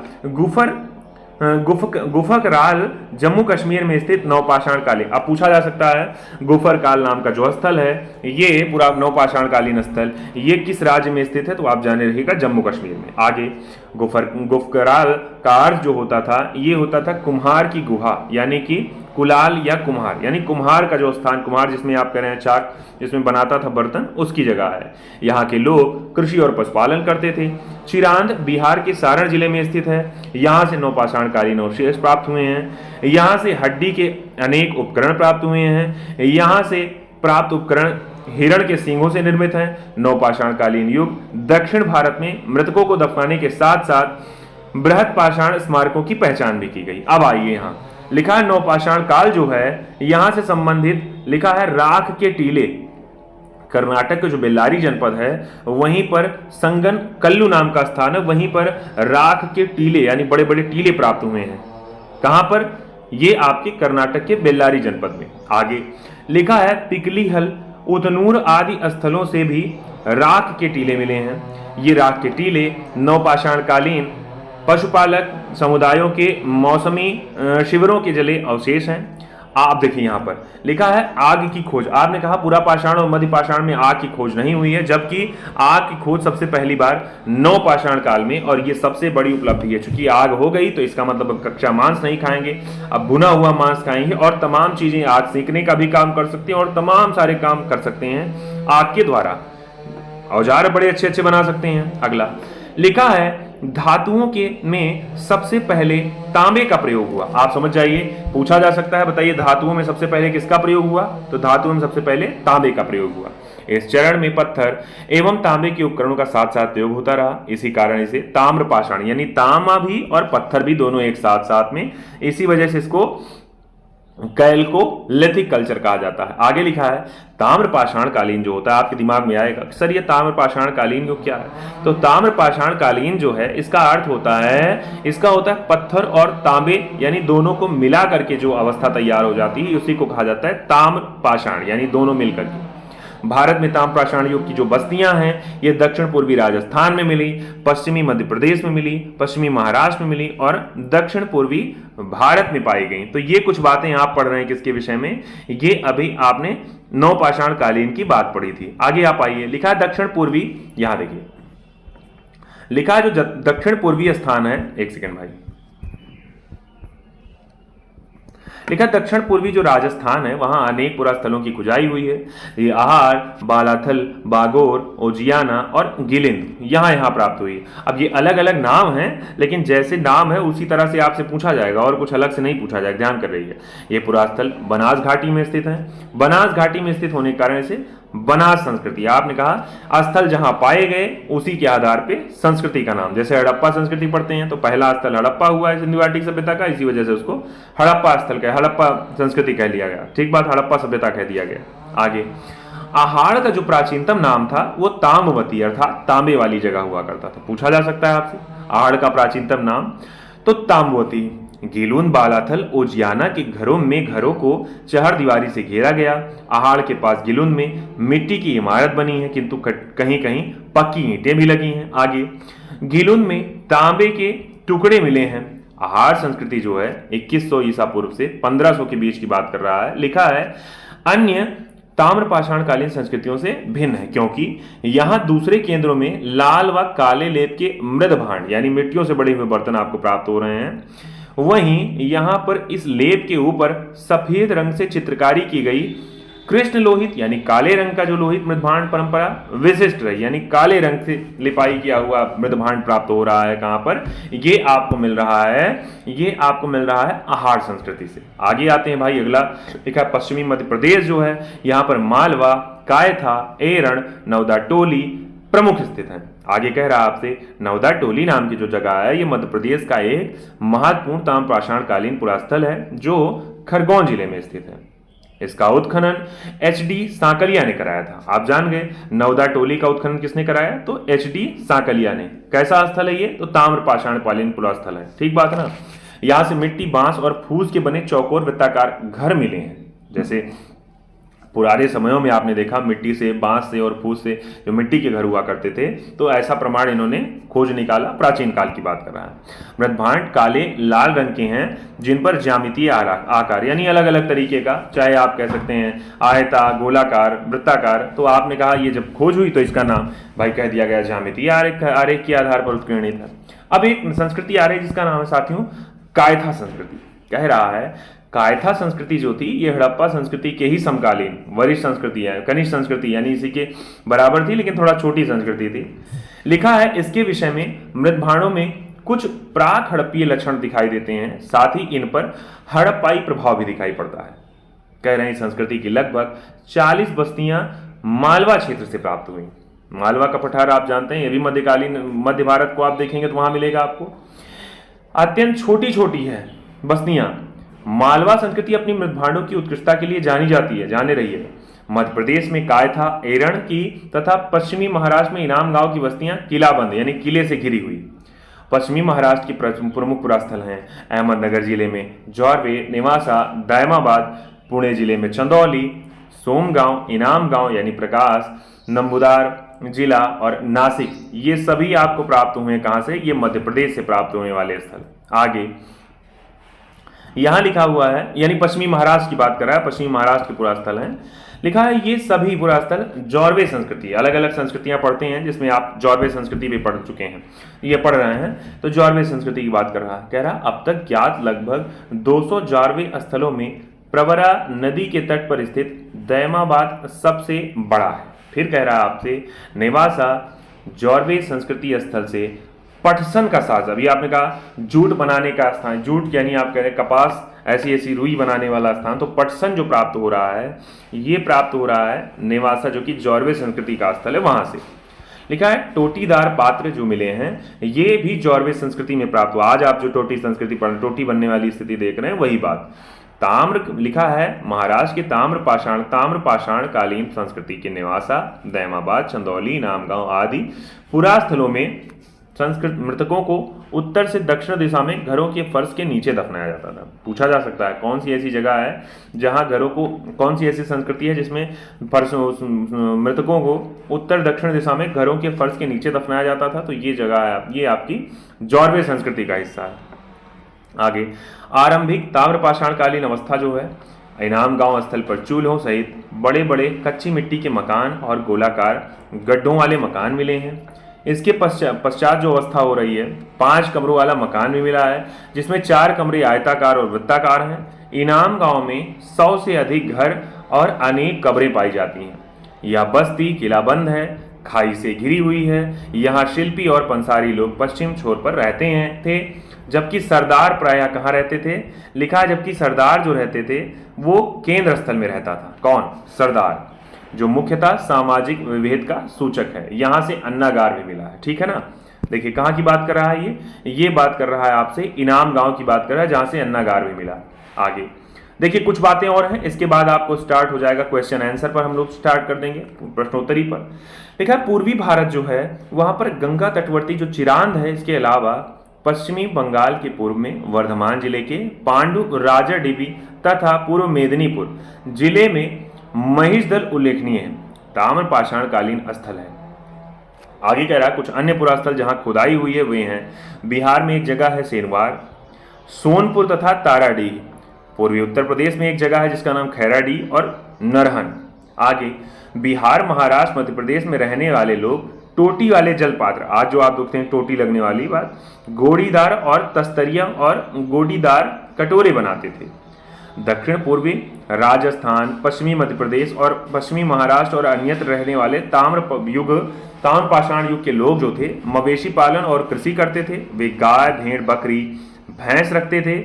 गुफकराल जम्मू कश्मीर में स्थित नवपाषाण कालीन। अब पूछा जा सकता है गुफरकाल नाम का जो स्थल है, ये पूरा नवपाषाण कालीन स्थल, ये किस राज्य में स्थित है, तो आप जाने रहिएगा जम्मू कश्मीर में। आगे गुफकराल का अर्थ जो होता था, ये होता था कुम्हार की गुहा, यानी कि कुलाल या कुम्हार, यानी कुम्हार का जो स्थान, कुम्हार जिसमें आप कह रहे हैं चाक जिसमें बनाता था बर्तन, उसकी जगह है। यहाँ के लोग कृषि और पशुपालन करते थे। चिरांद बिहार के सारण जिले में स्थित है। यहाँ से नवपाषाण कालीन अवशेष प्राप्त हुए हैं। यहाँ से हड्डी के अनेक उपकरण प्राप्त हुए हैं। यहाँ से प्राप्त उपकरण हिरण के सींगों से निर्मित हैं। नवपाषाण कालीन युग दक्षिण भारत में मृतकों को दफनाने के साथ साथ बृहद पाषाण स्मारकों की पहचान भी की गई। अब आइए, यहाँ लिखा है नवपाषाण काल जो है यहां से संबंधित, लिखा है राख के टीले, कर्नाटक के जो बेल्लारी जनपद है वहीं पर संगन कल्लू नाम का स्थान है, वहीं पर राख के टीले यानी बड़े बड़े टीले प्राप्त हुए हैं। कहां पर, ये आपके कर्नाटक के बेल्लारी जनपद में। आगे लिखा है पिकलीहल उतनूर आदि स्थलों से भी राख के टीले मिले हैं। ये राख के टीले नवपाषाण कालीन पशुपालक समुदायों के मौसमी शिविरों के जले अवशेष हैं। आप देखिए यहाँ पर लिखा है आग की खोज। आपने कहा पूरा पाषाण और मध्य पाषाण में आग की खोज नहीं हुई है, जबकि आग की खोज सबसे पहली बार नवपाषाण काल में, और ये सबसे बड़ी उपलब्धि है। चूंकि आग हो गई तो इसका मतलब अब कच्चा मांस नहीं खाएंगे, अब भुना हुआ मांस खाएंगे, और तमाम चीजें आग सेकने का भी काम कर सकते हैं और तमाम सारे काम कर सकते हैं आग के द्वारा। औजार बड़े अच्छे अच्छे बना सकते हैं। अगला लिखा है धातुओं के में सबसे पहले तांबे का प्रयोग हुआ। आप समझ जाइए, पूछा जा सकता है बताइए धातुओं में सबसे पहले किसका प्रयोग हुआ, तो धातुओं में सबसे पहले तांबे का प्रयोग हुआ। इस चरण में पत्थर एवं तांबे के उपकरणों का साथ साथ प्रयोग होता रहा। इसी कारण इसे ताम्र पाषाण यानी तांबा भी और पत्थर भी दोनों एक साथ साथ में, इसी वजह से इसको कैल्को लिथिक कल्चर कहा जाता है। आगे लिखा है ताम्र पाषाण कालीन जो होता है, आपके दिमाग में आएगा सर ये ताम्र पाषाण कालीन जो क्या है, तो ताम्र पाषाण कालीन जो है इसका अर्थ होता है, इसका होता है पत्थर और तांबे यानी दोनों को मिला करके जो अवस्था तैयार हो जाती है उसी को कहा जाता है ताम्र पाषाण, यानी दोनों मिलकर के। भारत में ताम्र पाषाण युग की जो बस्तियां हैं ये दक्षिण पूर्वी राजस्थान में मिली, पश्चिमी मध्य प्रदेश में मिली, पश्चिमी महाराष्ट्र में मिली और दक्षिण पूर्वी भारत में पाई गई। तो ये कुछ बातें आप पढ़ रहे हैं किसके विषय में, ये अभी आपने नवपाषाण कालीन की बात पढ़ी थी। आगे आप आइए, लिखा है दक्षिण पूर्वी, यहां देखिए लिखा है जो दक्षिण पूर्वी स्थान है, एक सेकेंड भाई, लिखा दक्षिण पूर्वी जो राजस्थान है वहां अनेक पुरास्थलों की खुदाई हुई है। ये आहार, बालाथल, बागोर, ओजियाना और गिलिंद यहां प्राप्त हुई। अब ये अलग अलग नाम हैं, लेकिन जैसे नाम है उसी तरह से आपसे पूछा जाएगा और कुछ अलग से नहीं पूछा जाएगा, ध्यान कर रही है। ये पुरास्थल बनास घाटी में स्थित है। बनास घाटी में स्थित होने के कारण इसे बनास संस्कृति, आपने कहा स्थल जहां पाए गए उसी के आधार पे संस्कृति का नाम, जैसे हड़प्पा संस्कृति पढ़ते हैं तो पहला स्थल हड़प्पा हुआ है सिंधु घाटी सभ्यता का, इसी वजह से उसको हड़प्पा स्थल का हड़प्पा संस्कृति कह लिया गया। ठीक बात, हड़प्पा सभ्यता कह दिया गया। आगे आहार का जो प्राचीनतम नाम था वो ताम्रवती अर्थात तांबे वाली जगह हुआ करता था। पूछा जा सकता है आपसे आहड़ का प्राचीनतम नाम। तो ताम्बवती, गीलून बालाथल ओजियाना के घरों को चहर दीवारी से घेरा गया। आहड़ के पास गीलून में मिट्टी की इमारत बनी है, किंतु कहीं कहीं पक्की ईंटें भी लगी हैं। आगे गीलून में तांबे के टुकड़े मिले हैं। आहड़ संस्कृति जो है 2100 ईसा पूर्व से 1500 के बीच की बात कर रहा है। लिखा है अन्य ताम्रपाषाण कालीन संस्कृतियों से भिन्न है, क्योंकि यहां दूसरे केंद्रों में लाल व काले लेप के मृद भांड यानी मिट्टियों से बड़े हुए बर्तन आपको प्राप्त हो रहे हैं। वहीं यहां पर इस लेप के ऊपर सफेद रंग से चित्रकारी की गई कृष्ण लोहित यानी काले रंग का जो लोहित मृदभांड परंपरा विशिष्ट रही, यानी काले रंग से लिपाई किया हुआ मृदभांड प्राप्त हो रहा है। कहां पर ये आपको मिल रहा है? ये आपको मिल रहा है आहड़ संस्कृति से। आगे आते हैं भाई, अगला लिखा है पश्चिमी मध्य प्रदेश जो है, यहां पर मालवा, कायथा, एरण, नवदा टोली प्रमुख स्थित है। आगे कह रहा है आपसे नवदा टोली नाम की जो जगह है, ये मध्य प्रदेश का एक महत्वपूर्ण ताम्रपाषाण कालीन पुरास्थल है जो खरगोन जिले में स्थित है। इसका उत्खनन एच.डी. सांकलिया ने कराया था। आप जान गए नवदा टोली का उत्खनन किसने कराया? तो एच.डी. सांकलिया ने। कैसा स्थल है ये? तो ताम्रपाषाण कालीन पुरास्थल है। ठीक बात है ना। यहां से मिट्टी, बांस और फूस के बने चौकोर वृत्ताकार घर मिले हैं। जैसे पुराने समयों में आपने देखा मिट्टी से, बांस से और फूस से जो मिट्टी के घर हुआ करते थे, तो ऐसा प्रमाण इन्होंने खोज निकाला। प्राचीन काल की बात कर रहा है। मृदभांड काले लाल रंग के हैं जिन पर ज्यामितीय आकार यानी अलग अलग तरीके का, चाहे आप कह सकते हैं आयता, गोलाकार, वृत्ताकार। तो आपने कहा ये जब खोज हुई तो इसका नाम भाई कह दिया गया ज्यामितीय आरेख के आधार पर उत्कीर्णित है। अब एक संस्कृति आ रही है जिसका नाम है साथियों कायथा संस्कृति। कह रहा है कायथा संस्कृति जो थी ये हड़प्पा संस्कृति के ही समकालीन वरिष्ठ संस्कृति है, कनिष्ठ संस्कृति यानी इसी के बराबर थी, लेकिन थोड़ा छोटी संस्कृति थी। लिखा है इसके विषय में मृदभांडों में कुछ प्राक हड़प्पीय लक्षण दिखाई देते हैं, साथ ही इन पर हड़प्पाई प्रभाव भी दिखाई पड़ता है। कह रहे हैं संस्कृति की लगभग 40 बस्तियां मालवा क्षेत्र से प्राप्त हुई। मालवा का पठार आप जानते हैं, ये भी मध्यकालीन मध्य भारत को आप देखेंगे तो वहां मिलेगा आपको। अत्यंत छोटी छोटी है बस्तियां। मालवा संस्कृति अपनी मृदभांडों की उत्कृष्टता के लिए जानी रही है। मध्य प्रदेश में कायथा, एरण की तथा पश्चिमी महाराष्ट्र में इनाम गांव की बस्तियां किलाबंद यानी किले से घिरी हुई। पश्चिमी महाराष्ट्र की प्रमुख पुरास्थल हैं अहमदनगर जिले में जौरवे, नेवासा, दायमाबाद, पुणे जिले में चंदौली, सोमगांव, इनाम गांव यानी प्रकाश, नंबूदार जिला और नासिक, ये सभी आपको प्राप्त हुए कहां से? ये मध्य प्रदेश से प्राप्त होने वाले स्थल। आगे यहां लिखा हुआ है, यानी पश्चिमी महाराष्ट्र की बात कर रहा है, पश्चिमी महाराष्ट्र के पुरास्थल हैं। लिखा है ये सभी पुरास्थल जौरवे संस्कृति, अलग अलग संस्कृतियां पढ़ते हैं जिसमें आप जौरवे संस्कृति भी पढ़ चुके हैं, ये पढ़ रहे हैं। तो जौरवे संस्कृति की बात कर रहा है। कह रहा अब तक ज्ञात लगभग 200 जौरवे स्थलों में प्रवरा नदी के तट पर स्थित दैमाबाद सबसे बड़ा है। फिर कह रहा है आपसे नेवासा जौरवे संस्कृति स्थल से पटसन का साज, अभी आपने कहा जूट बनाने का स्थान, जूट यानी आप कह रहे हैं कपास, ऐसी ऐसी रुई बनाने वाला स्थान, तो पटसन जो प्राप्त हो रहा है ये प्राप्त हो रहा है नेवासा जो कि जौरवे संस्कृति का स्थल है वहां से। लिखा है टोटीदार पात्र जो मिले हैं ये भी जौरवे संस्कृति में प्राप्त हुआ। आज आप जो टोटी संस्कृति पढ़, टोटी बनने वाली स्थिति देख रहे हैं वही बात। ताम्र लिखा है महाराष्ट्र के ताम्रपाषाण कालीन संस्कृति के नेवासा, दैमाबाद, चंदौली, नामगांव आदि पुरास्थलों में संस्कृत मृतकों को उत्तर से दक्षिण दिशा में घरों के फर्श के नीचे दफनाया जाता था। पूछा जा सकता है कौन सी ऐसी जगह है जहां घरों को, कौन सी ऐसी संस्कृति है जिसमें फर्श मृतकों को उत्तर दक्षिण दिशा में घरों के फर्श के नीचे दफनाया जाता था? तो ये जगह है, ये आपकी जौरवे संस्कृति का हिस्सा है। आगे आरंभिक ताम्रपाषाण कालीन अवस्था जो है, इनाम गांव स्थल पर चूल्हों सहित बड़े बड़े कच्ची मिट्टी के मकान और गोलाकार गड्ढों वाले मकान मिले हैं। इसके पश्चात जो अवस्था हो रही है 5 कमरों वाला मकान भी मिला है जिसमें 4 कमरे आयताकार और वृत्ताकार हैं। इनाम गांव में 100 से अधिक घर और अनेक कब्रें पाई जाती हैं। यह बस्ती किलाबंद है, खाई से घिरी हुई है। यहाँ शिल्पी और पंसारी लोग पश्चिम छोर पर रहते थे, जबकि सरदार प्रायः कहाँ रहते थे? लिखा है जबकि सरदार जो रहते थे वो केंद्र स्थल में रहता था। कौन? सरदार, जो मुख्यतः सामाजिक विभेद का सूचक है। यहां से अन्नागार भी मिला है। ठीक है ना। देखिए कहां की बात कर रहा है ये बात कर रहा है आपसे इनाम गांव की बात कर रहा है जहां से अन्नागार भी मिला। आगे देखिए कुछ बातें और हैं, इसके बाद आपको स्टार्ट हो जाएगा क्वेश्चन आंसर पर, हम लोग स्टार्ट कर देंगे प्रश्नोत्तरी पर। देखा पूर्वी भारत जो है वहां पर गंगा तटवर्ती जो चिरांद है, इसके अलावा पश्चिमी बंगाल के पूर्व में वर्धमान जिले के पांडु राजाडीबी तथा पूर्व मेदिनीपुर जिले में महिषदल उल्लेखनीय है, ताम्र पाषाण कालीन स्थल है। आगे कह रहा कुछ अन्य पुरास्थल जहां खुदाई हुई है वे हैं बिहार में एक जगह है सेनवार, सोनपुर तथा ताराडीह। पूर्वी उत्तर प्रदेश में एक जगह है जिसका नाम खैराडीह और नरहन। आगे बिहार, महाराष्ट्र, मध्य प्रदेश में रहने वाले लोग टोटी वाले जलपात्र, आज जो आप देखते हैं टोटी लगने वाली बात, गोड़ीदार और तस्तरिया और गोडीदार कटोरे बनाते थे। दक्षिण पूर्वी राजस्थान, पश्चिमी मध्य प्रदेश और पश्चिमी महाराष्ट्र और अन्यत्र रहने वाले ताम्र पाषाण युग के लोग जो थे मवेशी पालन और कृषि करते थे। वे गाय, भेड़, बकरी, भैंस रखते थे,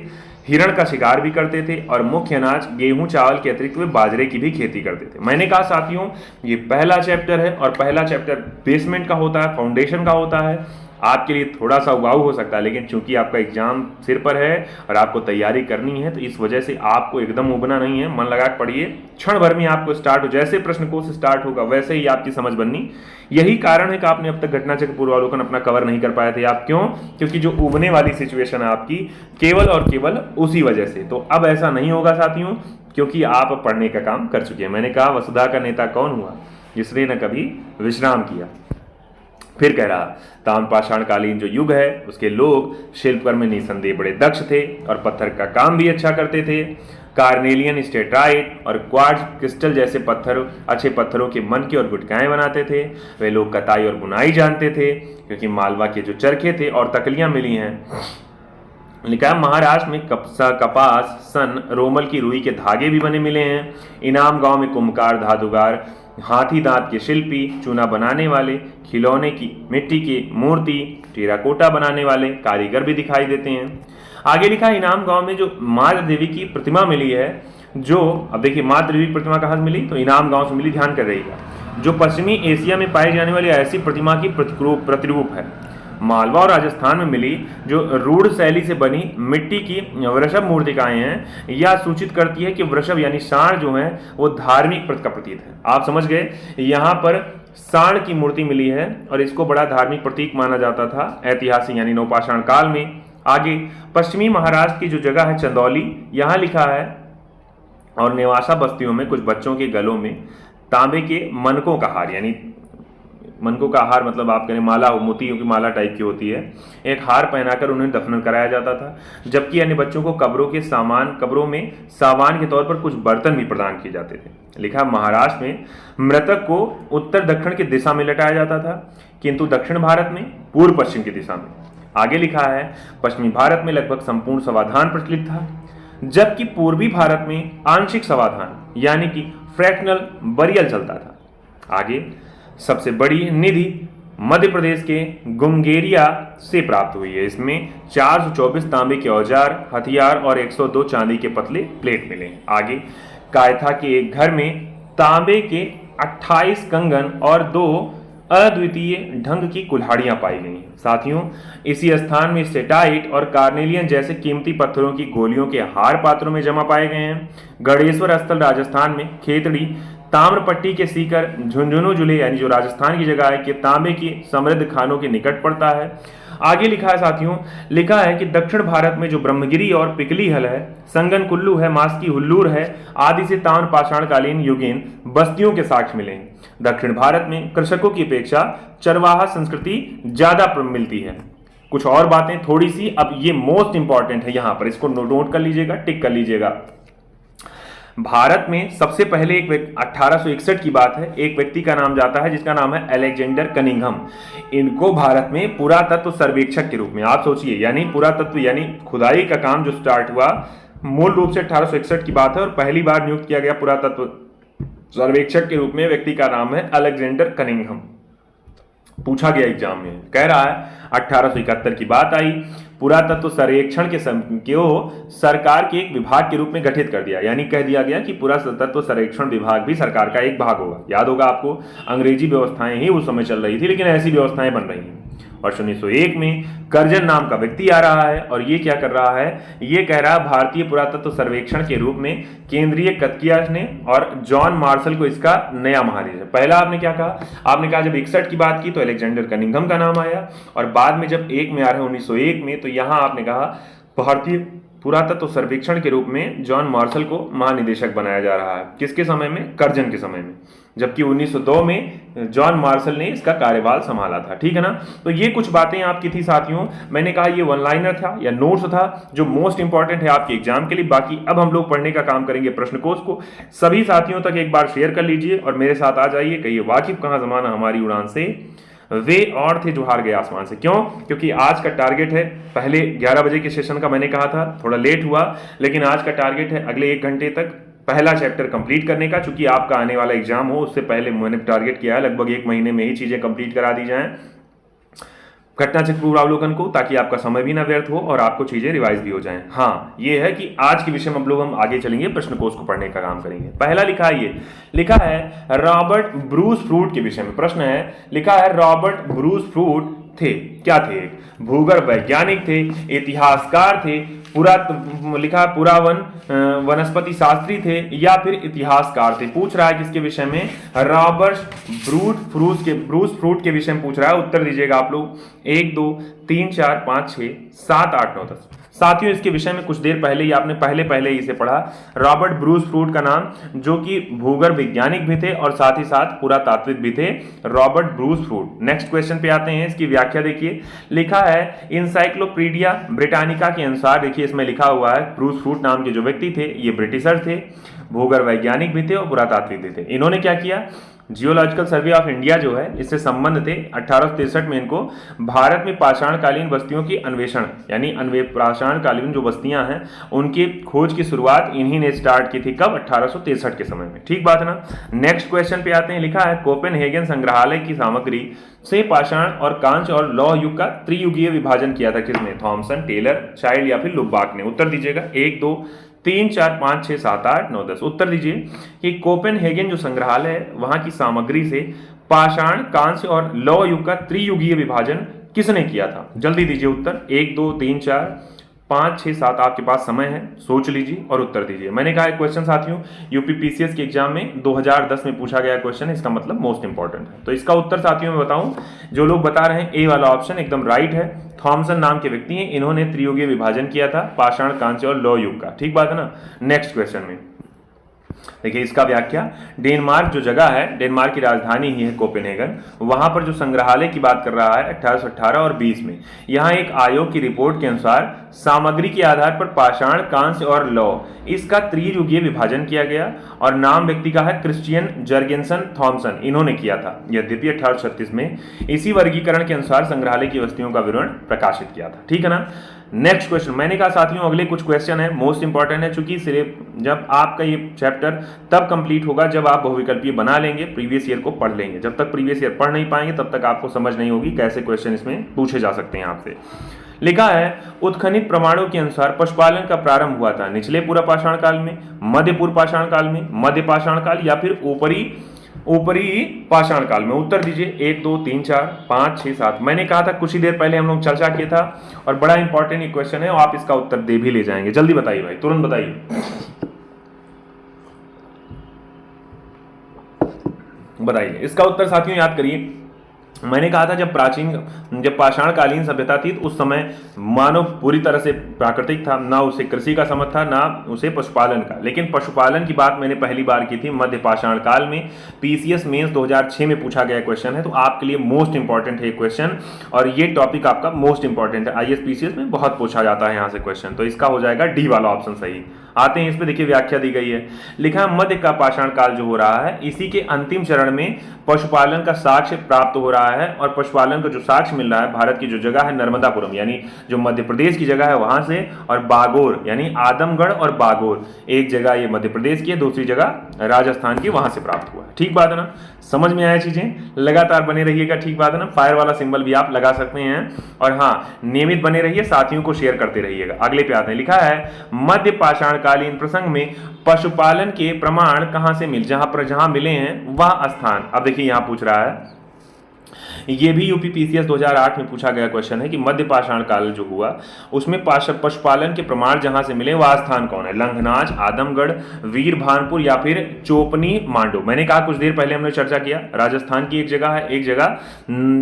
हिरण का शिकार भी करते थे और मुख्य अनाज गेहूं चावल के अतिरिक्त वे बाजरे की भी खेती करते थे। मैंने कहा साथियों ये पहला चैप्टर है और पहला चैप्टर बेसमेंट का होता है, फाउंडेशन का होता है। आपके लिए थोड़ा सा उबाऊ हो सकता है, लेकिन चूंकि आपका एग्जाम सिर पर है और आपको तैयारी करनी है तो इस वजह से आपको एकदम उबना नहीं है, मन लगा के पढ़िए। क्षण भर में आपको स्टार्ट हो, जैसे प्रश्न कोश स्टार्ट होगा वैसे ही आपकी समझ बननी। यही कारण है कि आपने अब तक घटनाचक्र पूर्वावलोकन अपना कवर नहीं कर पाए थे। आप क्यों? क्योंकि जो उबने वाली सिचुएशन है आपकी केवल और केवल उसी वजह से। तो अब ऐसा नहीं होगा साथियों, क्योंकि आप पढ़ने का काम कर चुके हैं। मैंने कहा वसुधा का नेता कौन हुआ? जिसने न कभी विश्राम किया। फिर कह रहा ताम्रपाषाण कालीन जो युग है उसके लोग शिल्पकर्म में निसंदेह बड़े दक्ष थे और पत्थर का काम भी अच्छा करते थे। कार्नेलियन, स्टेट्राइट और क्वार्ट्ज क्रिस्टल जैसे अच्छे पत्थरों के मनके और गुटकाएं बनाते थे। वे लोग कताई और बुनाई जानते थे, क्योंकि मालवा के जो चरखे थे और तकलियां मिली हैं। लिखा महाराष्ट्र में कपास, सन, रोमल की रुई के धागे भी बने मिले हैं। इनाम गांव में कुम्भकार, धातुकार, हाथी दांत के शिल्पी, चूना बनाने वाले, खिलौने की मिट्टी की मूर्ति, टेराकोटा बनाने वाले कारीगर भी दिखाई देते हैं। आगे लिखा इनाम गांव में जो माँ देवी की प्रतिमा मिली है, जो अब देखिए माँ देवी की प्रतिमा कहाँ से मिली? तो इनाम गांव से मिली, ध्यान कर रहिएगा। जो पश्चिमी एशिया में पाई जाने वाली ऐसी प्रतिमा की प्रतिरूप है। मालवा और राजस्थान में मिली जो रूढ़ शैली से बनी मिट्टी की वृषभ मूर्तिकाएं हैं, यह सूचित करती है कि वृषभ यानी सांड जो है वो धार्मिक का प्रतीक है। आप समझ गए, यहाँ पर सांड की मूर्ति मिली है और इसको बड़ा धार्मिक प्रतीक माना जाता था ऐतिहासिक यानी नवपाषाण काल में। आगे पश्चिमी महाराष्ट्र की जो जगह है चंदौली, यहाँ लिखा है और नेवासा बस्तियों में कुछ बच्चों के गलों में तांबे के मनकों का हार, यानी मनकों का हार मतलब आप कहें माला, मोतियों की माला टाइप की होती है, एक हार पहनाकर उन्हें दफन कराया जाता था। जबकि अन्य बच्चों को कब्रों में सामान के तौर पर कुछ बर्तन भी प्रदान किए जाते थे। लिखा महाराष्ट्र में मृतक को उत्तर दक्षिण की दिशा में लटाया जाता था, किंतु दक्षिण भारत में पूर्व पश्चिम की दिशा में। आगे लिखा है पश्चिमी भारत में लगभग संपूर्ण समाधान प्रचलित था, जबकि पूर्वी भारत में आंशिक समाधान यानी कि फ्रैक्शनल बरियल चलता था। आगे सबसे बड़ी निधि मध्य प्रदेश के गुमगेरिया से प्राप्त हुई है। इसमें 424 तांबे के औजार, हथियार और 102 चांदी के पतले प्लेट मिले हैं। आगे कायथा के एक घर में तांबे के 28 कंगन और 2 अद्वितीय ढंग की कुल्हाड़ियां पाई गई हैं। साथियों इसी स्थान में स्टेटाइट और कार्नेलियन जैसे कीमती पत्थरों की गोलियों के हार पात्रों में जमा पाए गए हैं। गणेश्वर स्थल राजस्थान में खेतड़ी, ताम्रपट्टी के सीकर, झुंझुनू जिले यानी जो राजस्थान की जगह है कि तांबे की समृद्ध खानों के निकट पड़ता है। आगे लिखा है साथियों, लिखा है कि दक्षिण भारत में जो ब्रह्मगिरी और पिकली हल है, संगन कुल्लू है, मास्की हुल्लूर है आदि से ताम्रपाषाण कालीन युगीन बस्तियों के साक्ष्य मिले हैं। दक्षिण भारत में कृषकों की अपेक्षा चरवाहा संस्कृति ज्यादा मिलती है। कुछ और बातें थोड़ी सी, अब ये मोस्ट इंपॉर्टेंट है, यहां पर इसको नोट कर लीजिएगा, टिक कर लीजिएगा। भारत में सबसे पहले 1861 की बात है, एक व्यक्ति का नाम जाता है जिसका नाम है अलेक्जेंडर कनिंघम। इनको भारत में पुरातत्व सर्वेक्षक के रूप में, आप सोचिए, यानी पुरातत्व यानी खुदाई का काम जो स्टार्ट हुआ मूल रूप से 1861 की बात है और पहली बार नियुक्त किया गया पुरातत्व सर्वेक्षक के रूप में व्यक्ति का नाम है अलेक्जेंडर कनिंघम। पूछा गया एग्जाम में, कह रहा है 1871 की बात आई, पुरातत्व सर्वेक्षण के सरकार के एक विभाग के रूप में गठित कर दिया, यानी कह दिया गया कि पुरातत्व सर्वेक्षण विभाग भी सरकार का एक भाग होगा। याद होगा आपको, अंग्रेजी व्यवस्थाएं ही उस समय चल रही थी, लेकिन ऐसी व्यवस्थाएं बन रही हैं। और 1901 में कर्जन नाम का व्यक्ति आ रहा है और ये क्या कर रहा है, ये कह रहा है भारतीय पुरातत्व सर्वेक्षण के रूप में केंद्रीय कत्कियास ने और जॉन मार्शल को इसका नया महानिदेशक। पहला आपने क्या कहा, आपने कहा जब 61 की बात की तो अलेक्जेंडर कनिंघम का नाम आया, और बाद में जब एक में आ रहा है 1901 में, तो यहां आपने कहा भारतीय पुरातत्व सर्वेक्षण के रूप में जॉन मार्शल को महानिदेशक बनाया जा रहा है। किसके समय में, कर्जन के समय में, जबकि 1902 में जॉन मार्शल ने इसका कार्यभार संभाला था। ठीक है ना। तो ये कुछ बातें आपकी थी साथियों, मैंने कहा ये वन लाइनर था या नोट्स था जो मोस्ट इंपॉर्टेंट है आपके एग्जाम के लिए। बाकी अब हम लोग पढ़ने का काम करेंगे प्रश्नकोश को। सभी साथियों तक एक बार शेयर कर लीजिए और मेरे साथ आ जाइए। कहिए वाकिफ कहां जमाना हमारी उड़ान से, वे और थे जो हार गए आसमान से। क्यों? क्योंकि आज का टारगेट है, पहले 11 बजे के सेशन का मैंने कहा था, थोड़ा लेट हुआ, लेकिन आज का टारगेट है अगले 1 घंटे तक पहला चैप्टर कंप्लीट करने का। चूंकि आपका आने वाला एग्जाम हो उससे पहले मैंने टारगेट किया है लगभग 1 महीने में ही चीजें कंप्लीट करा दी जाएं घटना चक्र पूर्वावलोकन को, ताकि आपका समय भी ना व्यर्थ हो और आपको चीजें रिवाइज भी हो जाएं। हाँ, ये है कि आज के विषय में हम आगे चलेंगे, प्रश्नकोश को पढ़ने का काम करेंगे। पहला लिखा है रॉबर्ट ब्रूस फ्रूट के विषय में प्रश्न है। लिखा है रॉबर्ट ब्रूस फ्रूट थे, क्या थे? भूगर्भ वैज्ञानिक थे, इतिहासकार थे, लिखा पुरावन वनस्पति शास्त्री थे या फिर इतिहासकार थे। पूछ रहा है किसके विषय में? रॉबर्ट ब्रूस फ्रूट के विषय में पूछ रहा है। उत्तर दीजिएगा आप लोग 1 2 3 4 5 6 7 8 9 10। साथियों इसके विषय में कुछ देर पहले ही आपने पहले ही इसे पढ़ा। रॉबर्ट ब्रूस फ्रूट का नाम, जो कि भूगर्भ वैज्ञानिक भी थे और साथ ही साथ पुरातात्विक भी थे, Robert Bruce fruit. Next question पे आते हैं, इसकी व्याख्या देखिए। लिखा है इंसाइक्लोपीडिया ब्रिटानिका के अनुसार, देखिए इसमें लिखा हुआ है ब्रूस फ्रूट नाम के जो व्यक्ति थे ये ब्रिटिशर थे, भूगर्भ वैज्ञानिक भी थे और पुरातात्विक भी थे। इन्होंने क्या किया, जियोलॉजिकल सर्वे ऑफ इंडिया जो है इससे संबंध थे। 1863 में इनको भारत में पाषाणकालीन बस्तियों की अन्वेषण, यानी पाषाणकालीन जो बस्तियां हैं उनकी खोज की शुरुआत इन्हीं ने स्टार्ट की थी। कब? 1863 के समय में। ठीक बात है ना। नेक्स्ट क्वेश्चन पे आते हैं। लिखा है कोपेनहेगन संग्रहालय की सामग्री से पाषाण और कांस्य और लौह युग का त्रियुगीय विभाजन किया था किसने? थॉमसन, टेलर, चाइल्ड या फिर लुबाक ने। उत्तर दीजिएगा 1 2 3 4 5 6 7 8 9 10। उत्तर दीजिए कि कोपेनहेगन जो संग्रहालय है वहां की सामग्री से पाषाण, कांस्य और लौह युग का त्रियुगीय विभाजन किसने किया था? जल्दी दीजिए उत्तर। 1 2 3 4 5 6 7 आपके पास समय है, सोच लीजिए और उत्तर दीजिए। मैंने कहा क्वेश्चन साथियों यूपीपीसीएस के एग्जाम में 2010 में पूछा गया क्वेश्चन, इसका मतलब मोस्ट इंपॉर्टेंट है। तो इसका उत्तर साथियों मैं बताऊं, जो लोग बता रहे हैं ए वाला ऑप्शन एकदम राइट है। थॉमसन नाम के व्यक्ति हैं, इन्होंने त्रियुगीय विभाजन किया था पाषाण, कांस्य और लौह युग का। ठीक बात है ना। नेक्स्ट क्वेश्चन में देखिए इसका व्याख्या। डेनमार्क जो जगह है, डेनमार्क की राजधानी ही है कोपेनहेगन, वहां पर जो संग्रहालय की बात कर रहा है 1818 और 20 में, यहां एक आयोग की रिपोर्ट के अनुसार सामग्री के आधार पर पाषाण, कांस्य और लौह इसका त्रियुगीय विभाजन किया गया और नाम व्यक्ति का है क्रिश्चियन जर्गेनसन थॉमसन, इन्होंने किया था। यद्यपि 1836 में इसी वर्गीकरण के अनुसार संग्रहालय की वस्तुओं का विवरण प्रकाशित किया था। ठीक है ना। नेक्स्ट क्वेश्चन, मैंने कहा साथियों अगले कुछ क्वेश्चन है मोस्ट इंपॉर्टेंट है, चूंकि सिर्फ जब आपका ये चैप्टर तब कंप्लीट होगा जब आप बहुविकल्पीय बना लेंगे, प्रीवियस ईयर को पढ़ लेंगे। जब तक प्रीवियस ईयर पढ़ नहीं पाएंगे तब तक आपको समझ नहीं होगी कैसे क्वेश्चन इसमें पूछे जा सकते हैं आपसे। लिखा है उत्खनित प्रमाणों के अनुसार पशुपालन का प्रारंभ हुआ था निचले पूर्व पाषाण काल में, मध्य पूर्व पाषाण काल में, मध्य पाषाण काल या फिर ऊपरी पाषाण काल में। उत्तर दीजिए 1 2 3 4 5 6 7। मैंने कहा था कुछ ही देर पहले हम लोग चर्चा किया था और बड़ा इंपॉर्टेंट ये क्वेश्चन है और आप इसका उत्तर दे भी ले जाएंगे। जल्दी बताइए भाई, तुरंत बताइए। बताइए इसका उत्तर साथियों, याद करिए। मैंने कहा था जब पाषाणकालीन सभ्यता थी तो उस समय मानव पूरी तरह से प्राकृतिक था, ना उसे कृषि का समझ था ना उसे पशुपालन का। लेकिन पशुपालन की बात मैंने पहली बार की थी मध्य पाषाण काल में। पीसीएस मेंस 2006 में पूछा गया क्वेश्चन है, तो आपके लिए मोस्ट इंपॉर्टेंट है क्वेश्चन और ये टॉपिक आपका मोस्ट इंपॉर्टेंट है। आईएएस में बहुत पूछा जाता है यहाँ से क्वेश्चन, तो इसका हो जाएगा डी वाला ऑप्शन सही। आते हैं इस पे, देखिए व्याख्या दी गई है। लिखा है मध्य का पाषाण काल जो हो रहा है इसी के अंतिम चरण में पशुपालन का साक्ष्य प्राप्त हो रहा है और पशुपालन का जो साक्ष्य मिल रहा है भारत की जो जगह है नर्मदापुरम यानी जो मध्य प्रदेश की जगह है वहां से, और बागोर यानी आदमगढ़ और बागोर, एक जगह ये मध्य प्रदेश की है, दूसरी जगह राजस्थान की, वहां से प्राप्त हुआ है। ठीक बात है ना। समझ में आया चीजें, लगातार बने रहिएगा। ठीक बात है ना। फायर वाला सिंबल भी आप लगा सकते हैं और हाँ नियमित बने रहिए, साथियों को शेयर करते रहिएगा। अगले पे आते हैं। लिखा है मध्य पाषाण कालीन प्रसंग में पशुपालन के प्रमाण कहां से मिले, जहां मिले हैं वह स्थान। अब देखिए यहां पूछ रहा है ये भी यूपी पीसीएस 2008 में पूछा गया क्वेश्चन है कि मध्य पाषाण काल जो हुआ उसमें पशुपालन के प्रमाण जहां से मिले वह स्थान कौन है? लंघनाज, आदमगढ़, वीर भानपुर या फिर चोपनी मांडो। मैंने कहा कुछ देर पहले हमने चर्चा किया, राजस्थान की एक जगह है, एक जगह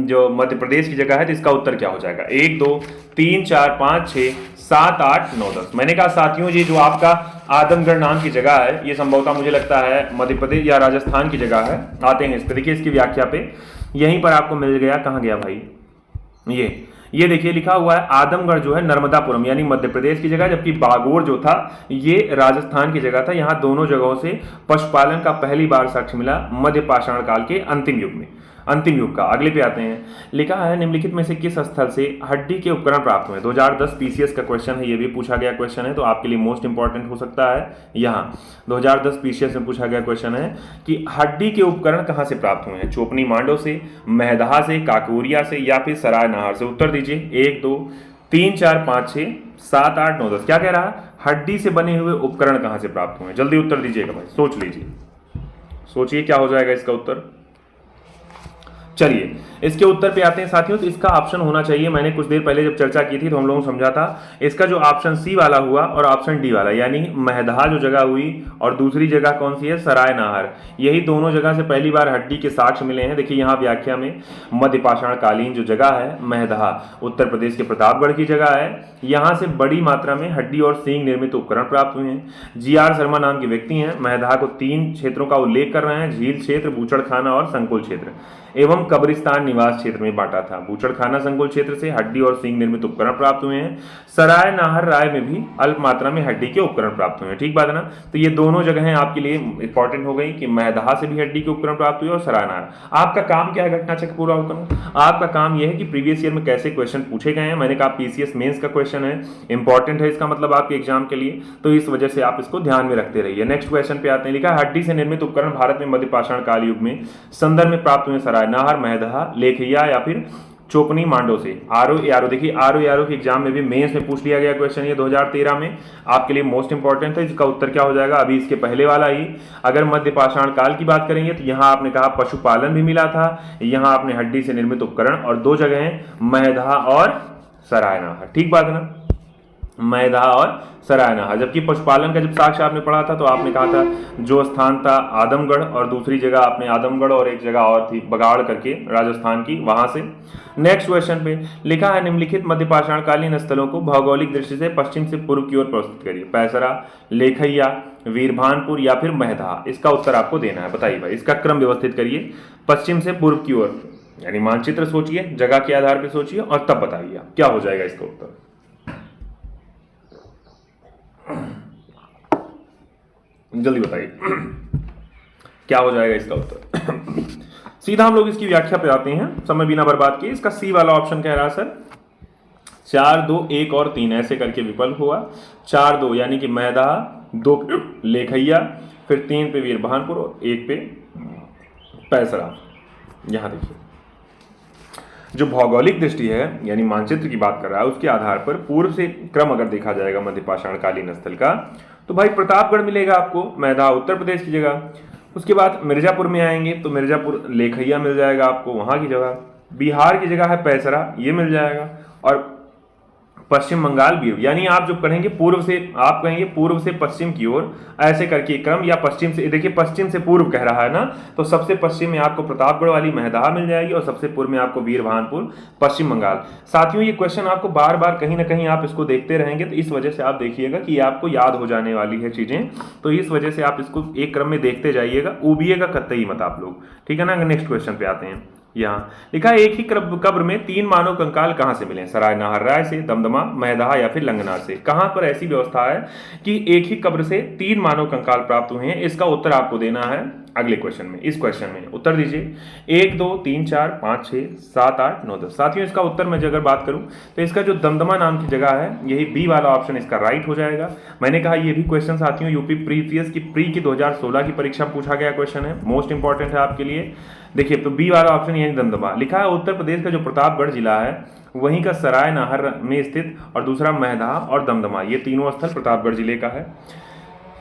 जो मध्य प्रदेश की जगह है, तो इसका उत्तर क्या हो जाएगा? 1 2 3 4 5 6 7 8 9 10। मैंने कहा साथियों ये जो आपका आदमगढ़ नाम की जगह है ये संभवतः मुझे लगता है मध्य प्रदेश या राजस्थान की जगह है। आते हैं इस पे, देखिए इसकी व्याख्या पे यहीं पर आपको मिल गया, कहाँ गया भाई, ये देखिए लिखा हुआ है आदमगढ़ जो है नर्मदापुरम यानी मध्य प्रदेश की जगह, जबकि बागोर जो था ये राजस्थान की जगह था। यहां दोनों जगहों से पशुपालन का पहली बार साक्ष्य मिला मध्य पाषाण काल के अंतिम युग में। अंतिम युग का अगले पे आते हैं, लिखा है निम्नलिखित में से किस स्थल से हड्डी के उपकरण प्राप्त हुए? 2010 पीसीएस का क्वेश्चन है, ये भी पूछा गया क्वेश्चन है, तो आपके लिए मोस्ट इंपॉर्टेंट हो सकता है। यहाँ 2010 पीसीएस में पूछा गया क्वेश्चन है कि हड्डी के उपकरण कहाँ से प्राप्त हुए हैं? चोपनी मांडो से, महदहा से, काकोरिया से या फिर सराय नाहर से? उत्तर दीजिए। 1 2 3 4 5 6 7 8 9 10। क्या कह रहा है? हड्डी से बने हुए उपकरण कहाँ से प्राप्त हुए? जल्दी उत्तर दीजिएगा भाई, सोच लीजिए, सोचिए क्या हो जाएगा इसका उत्तर। चलिए इसके उत्तर पे आते हैं साथियों, तो इसका ऑप्शन होना चाहिए, मैंने कुछ देर पहले जब चर्चा की थी तो हम लोगों ने समझा था, इसका जो ऑप्शन सी वाला हुआ और ऑप्शन डी वाला, यानी महदहा जो जगह हुई और दूसरी जगह कौन सी है? सराय नाहर। यही दोनों जगह से पहली बार हड्डी के साक्ष्य मिले हैं। देखिए यहाँ व्याख्या में मध्य पाषाण कालीन जो जगह है महदहा उत्तर प्रदेश के प्रतापगढ़ की जगह है, यहाँ से बड़ी मात्रा में हड्डी और सींग निर्मित उपकरण प्राप्त हुए हैं। GR शर्मा नाम के व्यक्ति हैं, महदहा को 3 क्षेत्रों का उल्लेख कर रहे हैं, झील क्षेत्र, बूचड़खाना और संकुल क्षेत्र एवं कब्रिस्तान निवास क्षेत्र में बांटा था। बूचड़खाना संकुल क्षेत्र से हड्डी और सींग निर्मित उपकरण प्राप्त हुए हैं। सराय नाहर राय में भी अल्प मात्रा में हड्डी के उपकरण प्राप्त हुए हैं। ठीक बात है ना? तो ये दोनों जगहें आपके लिए इंपॉर्टेंट हो गई कि महदहा से भी हड्डी के उपकरण प्राप्त हुए और सराय नाहर। आपका काम क्या है घटना चक्र पूरा होकर? आपका काम यह है कि प्रीवियस ईयर में कैसे क्वेश्चन पूछे गए हैं। मैंने कहा पीसीएस मेंस का क्वेश्चन है, इंपॉर्टेंट है इसका मतलब आपके एग्जाम के लिए, तो इस वजह से आप इसको ध्यान में रखते रहिए। नेक्स्ट क्वेश्चन पे आते हैं, लिखा हड्डी से निर्मित उपकरण भारत में मध्य पाषाण काल युग में संदर्भ में प्राप्त हुए सराय नाहर, महदहा, लेखिया या फिर चोपनी मांडो से। आरो यारो, देखिए आरो यारो के एग्जाम में भी मेंस में पूछ लिया गया क्वेश्चन, ये 2013 में आपके लिए मोस्ट इंपॉर्टेंट है। इसका उत्तर क्या हो जाएगा? अभी इसके पहले वाला ही, अगर मध्य पाषाण काल की बात करेंगे तो यहाँ आपने कहा पशुपालन भी मिला था, यहाँ आपने हड्डी से निर्मित उपकरण, और 2 जगह महदहा और सराय नाहर। ठीक बात है ना? महदहा और सराय नाहर। जबकि पशुपालन का जब साक्ष्य आपने पढ़ा था तो आपने कहा था जो स्थान था आदमगढ़, और दूसरी जगह आपने आदमगढ़ और एक जगह और थी बगाड़ करके राजस्थान की, वहां से। नेक्स्ट क्वेश्चन पे लिखा है निम्नलिखित मध्य पाषाण कालीन स्थलों को भौगोलिक दृष्टि से पश्चिम से पूर्व की ओर प्रस्तुत करिए। पैसरा, लेखैया, वीरभानपुर या फिर महदहा? इसका उत्तर आपको देना है। बताइए भाई, इसका क्रम व्यवस्थित करिए पश्चिम से पूर्व की ओर, यानी मानचित्र सोचिए, जगह के आधार पर सोचिए और तब बताइए क्या हो जाएगा इसका उत्तर। जल्दी बताइए क्या हो जाएगा इसका उत्तर। सीधा हम लोग इसकी व्याख्या पे आते हैं समय बिना बर्बाद किए। इसका सी वाला ऑप्शन कह रहा है सर 4 2 1 और 3 ऐसे करके विकल्प हुआ। 4 2 यानी कि महदहा, 2 पे लेखैया, फिर 3 पे वीरभानपुर और 1 पे पैसरा। यहां देखिए जो भौगोलिक दृष्टि है यानी मानचित्र की बात कर रहा है, उसके आधार पर पूर्व से क्रम अगर देखा जाएगा मध्य पाषाण कालीन स्थल का, तो भाई प्रतापगढ़ मिलेगा आपको, महदहा उत्तर प्रदेश की जगह। उसके बाद मिर्जापुर में आएंगे तो मिर्जापुर लेखैया मिल जाएगा आपको, वहां की जगह। बिहार की जगह है पैसरा, ये मिल जाएगा। और पश्चिम बंगाल भी, यानी आप जो कहेंगे पूर्व से, आप कहेंगे पूर्व से पश्चिम की ओर, ऐसे करके क्रम, या पश्चिम से, देखिए पश्चिम से पूर्व कह रहा है ना, तो सबसे पश्चिम में आपको प्रतापगढ़ वाली महदहा मिल जाएगी और सबसे पूर्व में आपको वीरभानपुर पश्चिम बंगाल। साथियों ये क्वेश्चन आपको बार बार कहीं ना कहीं आप इसको देखते रहेंगे, तो इस वजह से आप देखिएगा कि आपको याद हो जाने वाली है चीजें, तो इस वजह से आप इसको एक क्रम में देखते जाइएगा, उबिएगा कतई मत आप लोग, ठीक है ना। नेक्स्ट क्वेश्चन पे आते हैं। यहाँ लिखा है एक ही कब्र में 3 मानव कंकाल कहां से मिले? सराय नाहर राय से, दमदमा, महदहा या फिर लंगनार से? कहां पर ऐसी व्यवस्था है कि एक ही कब्र से 3 मानव कंकाल प्राप्त हुए हैं? इसका उत्तर आपको देना है अगले क्वेश्चन में। इस क्वेश्चन में उत्तर दीजिए 1 2 3 4 5 6 7 8 9 10। साथियों इसका उत्तर मैं अगर बात करूं तो इसका जो दमदमा नाम की जगह है, यही बी वाला ऑप्शन इसका राइट हो जाएगा। मैंने कहा ये भी क्वेश्चन साथियों यूपी प्रीवियस की प्री की 2016 की परीक्षा में पूछा गया क्वेश्चन है, मोस्ट इंपॉर्टेंट है आपके लिए। देखिए तो बी वाला ऑप्शन यानी दमदमा लिखा है उत्तर प्रदेश का जो प्रतापगढ़ जिला है वहीं का सराय नाहर में स्थित, और दूसरा महदहा और दमदमा, ये तीनों स्थल प्रतापगढ़ जिले का है।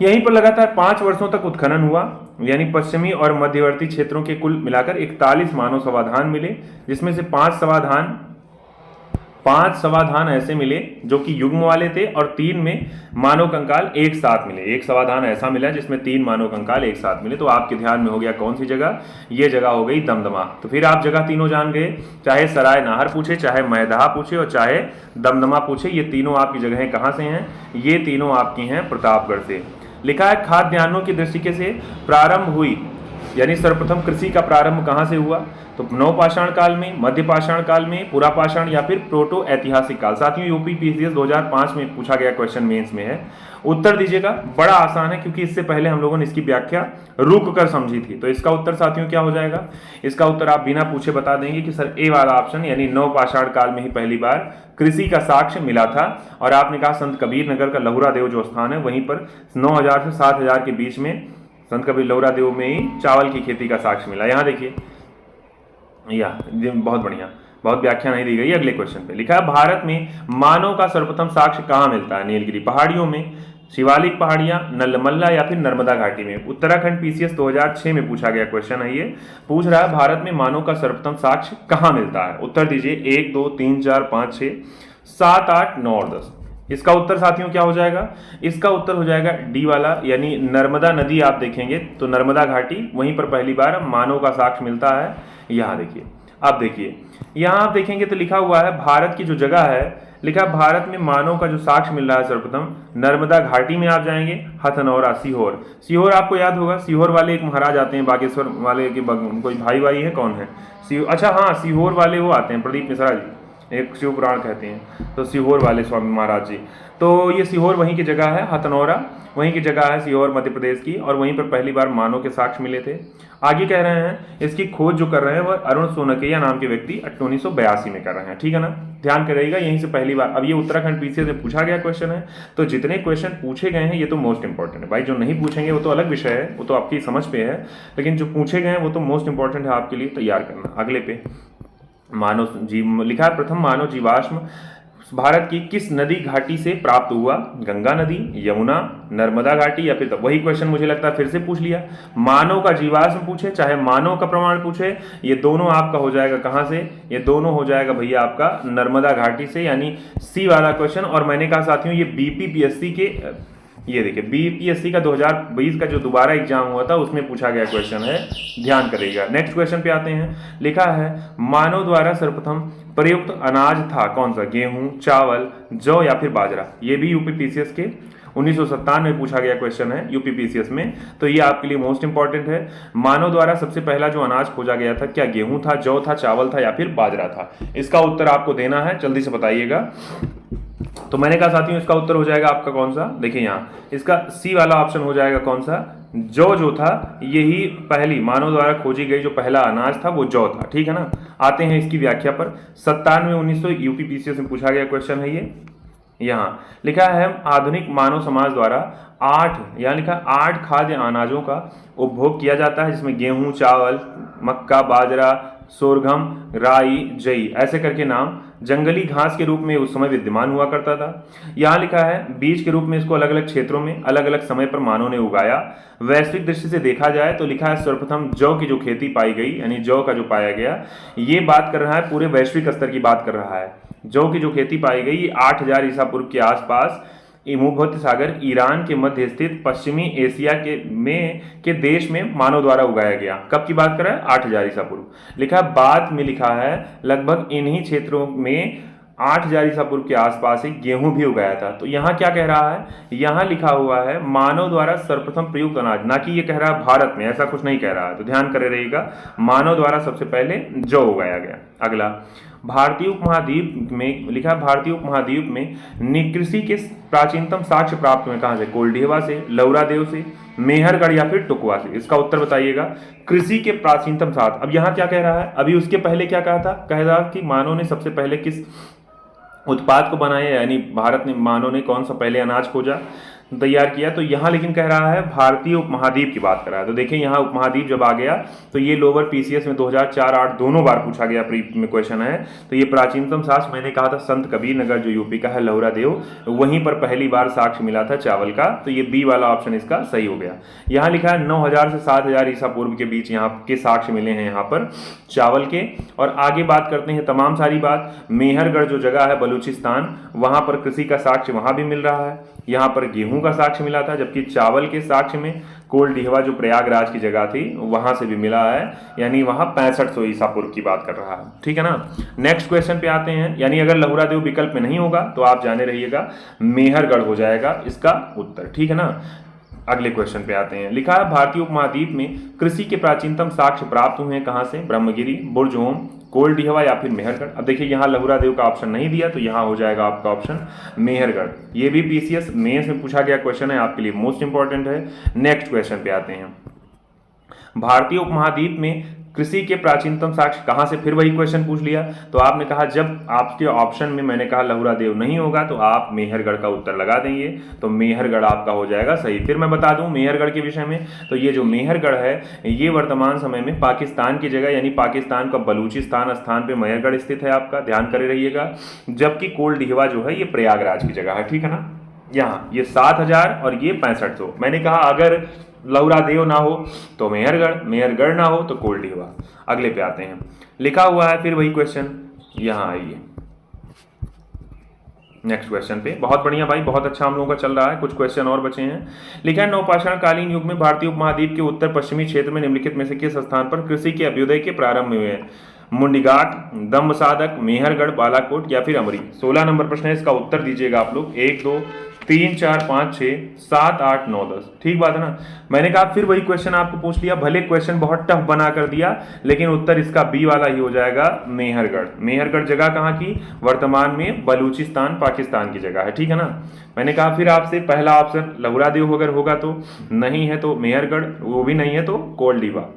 यहीं पर लगातार 5 वर्षों तक उत्खनन हुआ, यानी पश्चिमी और मध्यवर्ती क्षेत्रों के कुल मिलाकर 41 मानव समाधान मिले, जिसमें से 5 समाधान ऐसे मिले जो कि युग्म वाले थे और 3 में मानव कंकाल एक साथ मिले। एक समाधान ऐसा मिला जिसमें 3 मानव कंकाल एक साथ मिले। तो आपके ध्यान में हो गया कौन सी जगह, ये जगह हो गई दमदमा। तो फिर आप जगह तीनों जान गए, चाहे सराय नाहर पूछे, चाहे मैदहा पूछे और चाहे दमदमा पूछे, ये तीनों आपकी जगहें कहाँ से हैं, ये तीनों आपकी हैं प्रतापगढ़ से। लिखा है खाद्यान्नों की दृष्टि से प्रारंभ हुई, यानी सर्वप्रथम कृषि का प्रारंभ कहाँ से हुआ, तो नवपाषाण काल में, मध्य पाषाण काल में, पुरापाषाण या फिर प्रोटो ऐतिहासिक काल। साथियों यूपी पीसीएस 2005 में पूछा गया क्वेश्चन मेंस में है, उत्तर दीजिएगा। बड़ा आसान है क्योंकि इससे पहले हम लोगों ने इसकी व्याख्या रुक कर समझी थी। तो इसका उत्तर साथियों क्या हो जाएगा, इसका उत्तर आप बिना पूछे बता देंगे कि सर ए वाला ऑप्शन, यानी नवपाषाण काल में ही पहली बार कृषि का साक्ष्य मिला था। और आपने कहा संत कबीर नगर का लहुरा देव जो स्थान है वहीं पर 9000 से 7000 के बीच में संत कबीर लहुरा देव में ही चावल की खेती का साक्ष्य मिला। यहाँ देखिए, या बहुत बढ़िया, बहुत व्याख्या नहीं दी गई। अगले क्वेश्चन पे लिखा है भारत में मानव का सर्वप्रथम साक्ष्य कहाँ मिलता है, नीलगिरी पहाड़ियों में, शिवालिक पहाड़ियां, नलमल्ला या फिर नर्मदा घाटी में। उत्तराखंड पीसीएस 2006 में पूछा गया क्वेश्चन है, ये पूछ रहा है भारत में मानव का सर्वप्रथम साक्ष्य कहाँ मिलता है। उत्तर दीजिए 1 2 3 4 5 6 7 8 9 और 10। इसका उत्तर साथियों क्या हो जाएगा, इसका उत्तर हो जाएगा डी वाला, यानी नर्मदा नदी। आप देखेंगे तो नर्मदा घाटी, वहीं पर पहली बार मानव का साक्ष्य मिलता है। यहाँ देखिए, अब देखिए यहाँ आप देखेंगे तो लिखा हुआ है भारत की जो जगह है, लिखा भारत में मानव का जो साक्ष्य मिल रहा है सर्वप्रथम नर्मदा घाटी में। आप जाएंगे हथनौरा, सीहोर। सीहोर आपको याद होगा, सीहोर वाले एक महाराज आते हैं, बागेश्वर वाले के कोई भाई है, कौन है अच्छा हाँ, सीहोर वाले वो आते हैं प्रदीप मिश्रा जी, एक शिव पुराण कहते हैं, तो सीहोर वाले स्वामी महाराज जी। तो ये सीहोर वहीं की जगह है, हथनौरा वहीं की जगह है, सीहोर मध्य प्रदेश की, और वहीं पर पहली बार मानव के साक्ष्य मिले थे। आगे कह रहे हैं इसकी खोज जो कर रहे हैं वह अरुण सोनकिया नाम के व्यक्ति 1982 में कर रहे हैं। ठीक है ना, ध्यान करिएगा, यहीं से पहली बार। अब ये उत्तराखंड पीसीएस में पूछा गया क्वेश्चन है, तो जितने क्वेश्चन पूछे गए हैं ये तो मोस्ट इंपॉर्टेंट है भाई। जो नहीं पूछेंगे वो तो अलग विषय है, वो तो आपकी समझ पे है, लेकिन जो पूछे गए हैं वो तो मोस्ट इंपॉर्टेंट है आपके लिए, तैयार करना। अगले पे मानव जीव लिखा है प्रथम मानव जीवाश्म भारत की किस नदी घाटी से प्राप्त हुआ, गंगा नदी, यमुना, नर्मदा घाटी या फिर तो वही क्वेश्चन मुझे लगता है फिर से पूछ लिया। मानव का जीवाश्म पूछे चाहे मानव का प्रमाण पूछे, ये दोनों आपका हो जाएगा कहां से, ये दोनों हो जाएगा भैया आपका नर्मदा घाटी से, यानी सी वाला क्वेश्चन। और मैंने कहा साथियों ये बीपीपीएससी के, ये देखिए बीपीएससी का 2020 का जो दोबारा एग्जाम हुआ था उसमें पूछा गया क्वेश्चन है, ध्यान करिएगा। नेक्स्ट क्वेश्चन पे आते हैं, लिखा है मानव द्वारा सर्वप्रथम प्रयुक्त अनाज था कौन सा, गेहूं, चावल, जौ या फिर बाजरा। ये भी यूपी पीसीएस के 1997 में पूछा गया क्वेश्चन है यूपी पीसीएस में, तो ये आपके लिए मोस्ट इंपॉर्टेंट है। मानव द्वारा सबसे पहला जो अनाज खोजा गया था, क्या गेहूं था, जौ था, चावल था या फिर बाजरा था। इसका उत्तर आपको देना है, जल्दी से बताइएगा। तो मैंने कहा साथियों इसका उत्तर हो जाएगा आपका कौन सा, देखिए यहाँ इसका सी वाला ऑप्शन हो जाएगा कौन सा, जौ जो था, यही पहली मानव द्वारा खोजी गई जो पहला अनाज था वो जौ था। ठीक है ना, आते हैं इसकी व्याख्या पर। 97-1900 यूपी पीसीएस में पूछा गया क्वेश्चन है ये। यहाँ लिखा है आधुनिक मानव समाज द्वारा 8, यहाँ लिखा 8 खाद्य अनाजों का उपभोग किया जाता है, जिसमें गेहूं, चावल, मक्का, बाजरा, सोरगम, राई, जई ऐसे करके नाम जंगली घास के रूप में उस समय विद्यमान हुआ करता था। यहाँ लिखा है बीज के रूप में इसको अलग अलग क्षेत्रों में अलग अलग समय पर मानव ने उगाया। वैश्विक दृष्टि से देखा जाए तो लिखा है सर्वप्रथम जौ की जो खेती पाई गई, यानी जौ का जो पाया गया, ये बात कर रहा है पूरे वैश्विक स्तर की बात कर रहा है। जौ की जो खेती पाई गई ये 8000 ईसा पूर्व के आसपास भूमध्य सागर, ईरान के मध्य स्थित पश्चिमी एशिया के देश में मानव द्वारा उगाया गया। कब की बात कर रहा है, 8000 ईसा पूर्व। लिखा बाद में लिखा है लगभग इन्हीं क्षेत्रों में 8000 ईसा पूर्व के आसपास ही गेहूं भी उगाया था। तो यहाँ क्या कह रहा है, यहाँ लिखा हुआ है मानव द्वारा सर्वप्रथम प्रयुक्त अनाज, ना कि ये कह रहा है भारत में, ऐसा कुछ नहीं कह रहा है। तो ध्यान करे रहिएगा, मानव द्वारा सबसे पहले जौ उगाया गया। अगला भारतीय उपमहाद्वीप में लिखा है भारतीय उपमहाद्वीप में कृषि के प्राचीनतम साक्ष्य प्राप्त हुए कहां से, कोल्डिहवा से, लौरा देव से, मेहरगढ़ या फिर टुकवा से। इसका उत्तर बताइएगा, कृषि के प्राचीनतम साक्ष्य। अब यहाँ क्या कह रहा है, अभी उसके पहले क्या कहा था, कह रहा कि मानव ने सबसे पहले किस उत्पाद को बनाया, यानी भारत ने, मानव ने कौन सा पहले अनाज खोजा, तैयार किया। तो यहाँ लेकिन कह रहा है भारतीय उपमहाद्वीप की बात कर रहा है। तो देखिए यहाँ उपमहाद्वीप जब आ गया तो ये लोअर पीसीएस में 2004, 8 दोनों बार पूछा गया प्री में क्वेश्चन है। तो ये प्राचीनतम साक्ष्य मैंने कहा था संत कबीर नगर जो यूपी का है लहुरा देव, वहीं पर पहली बार साक्ष्य मिला था चावल का। तो ये बी वाला ऑप्शन इसका सही हो गया। यहाँ लिखा है 9000 से 7000 ईसा पूर्व के बीच यहाँ के साक्ष्य मिले हैं यहाँ पर चावल के। और आगे बात करते हैं तमाम सारी बात। मेहरगढ़ जो जगह है बलूचिस्तान, वहां पर कृषि का साक्ष्य वहां भी मिल रहा है। यहाँ पर गेहूं का साक्ष्य मिला था, जबकि चावल के साक्ष्य में कोलडिहवा जो प्रयागराज की जगह थी वहां से भी मिला है, यानी वहां 6500 ईसा पूर्व की बात कर रहा है। ठीक है ना। नेक्स्ट क्वेश्चन पे आते हैं, यानी अगर लहुरा देव विकल्प में नहीं होगा तो आप जाने रहिएगा मेहरगढ़ हो जाएगा इसका उत्तर। ठीक है ना। अगले क्वेश्चन पे आते हैं। लिखा है भारतीय उपमहाद्वीप में कृषि के प्राचीनतम साक्ष्य प्राप्त हुए हैं कहां से? ब्रह्मगिरी, बुर्जहोम, कोलडिहवा या फिर मेहरगढ़। अब देखिए यहाँ लहुरा देव का ऑप्शन नहीं दिया तो यहाँ हो जाएगा आपका ऑप्शन मेहरगढ़। ये भी पीसीएस मेंस में पूछा गया क्वेश्चन है, आपके लिए मोस्ट इंपॉर्टेंट है। नेक्स्ट क्वेश्चन पे आते हैं। भारतीय उपमहाद्वीप में कृषि के प्राचीनतम साक्ष्य कहां से? फिर वही क्वेश्चन पूछ लिया। तो आपने कहा जब आपके ऑप्शन में मैंने कहा लहुरा देव नहीं होगा तो आप मेहरगढ़ का उत्तर लगा देंगे, तो मेहरगढ़ आपका हो जाएगा सही। फिर मैं बता दूं मेहरगढ़ के विषय में, तो ये जो मेहरगढ़ है ये वर्तमान समय में पाकिस्तान की जगह यानी पाकिस्तान का बलूचिस्तान स्थान पे मेहरगढ़ स्थित है, आपका ध्यान करे रहिएगा। जबकि कोलडिहवा जो है ये प्रयागराज की जगह है। ठीक है ना। यहाँ ये 7000 और ये 6500। मैंने कहा अगर लहुरा देव ना हो तो मेहरगढ़, मेहरगढ़ ना हो तो कोलडिहवा। अगले पे आते हैं। लिखा हुआ है फिर वही क्वेश्चन, यहाँ आइए नेक्स्ट क्वेश्चन पे। बहुत बढ़िया भाई, बहुत अच्छा हम लोगों का चल रहा है। कुछ क्वेश्चन और बचे हैं। लिखा है नवपाषाण कालीन युग में भारतीय उपमहाद्वीप के उत्तर पश्चिमी क्षेत्र में निम्नलिखित में से किस स्थान पर कृषि के अभ्युदय के प्रारंभ हुए हैं? मुंडीघाट, दम्बसाधक, मेहरगढ़, बालाकोट या फिर अमरी। 16 नंबर प्रश्न है, इसका उत्तर दीजिएगा आप लोग। 1 2 3 4 5 6 7 8 9 10। ठीक बात है ना। मैंने कहा फिर वही क्वेश्चन आपको पूछ लिया, भले क्वेश्चन बहुत टफ बना कर दिया लेकिन उत्तर इसका बी वाला ही हो जाएगा मेहरगढ़। मेहरगढ़ जगह कहाँ की? वर्तमान में बलूचिस्तान पाकिस्तान की जगह है। ठीक है ना। मैंने कहा फिर आपसे पहला ऑप्शन लहुरा देव अगर होगा तो, नहीं है तो मेहरगढ़, वो भी नहीं है तो कोलडिहवा।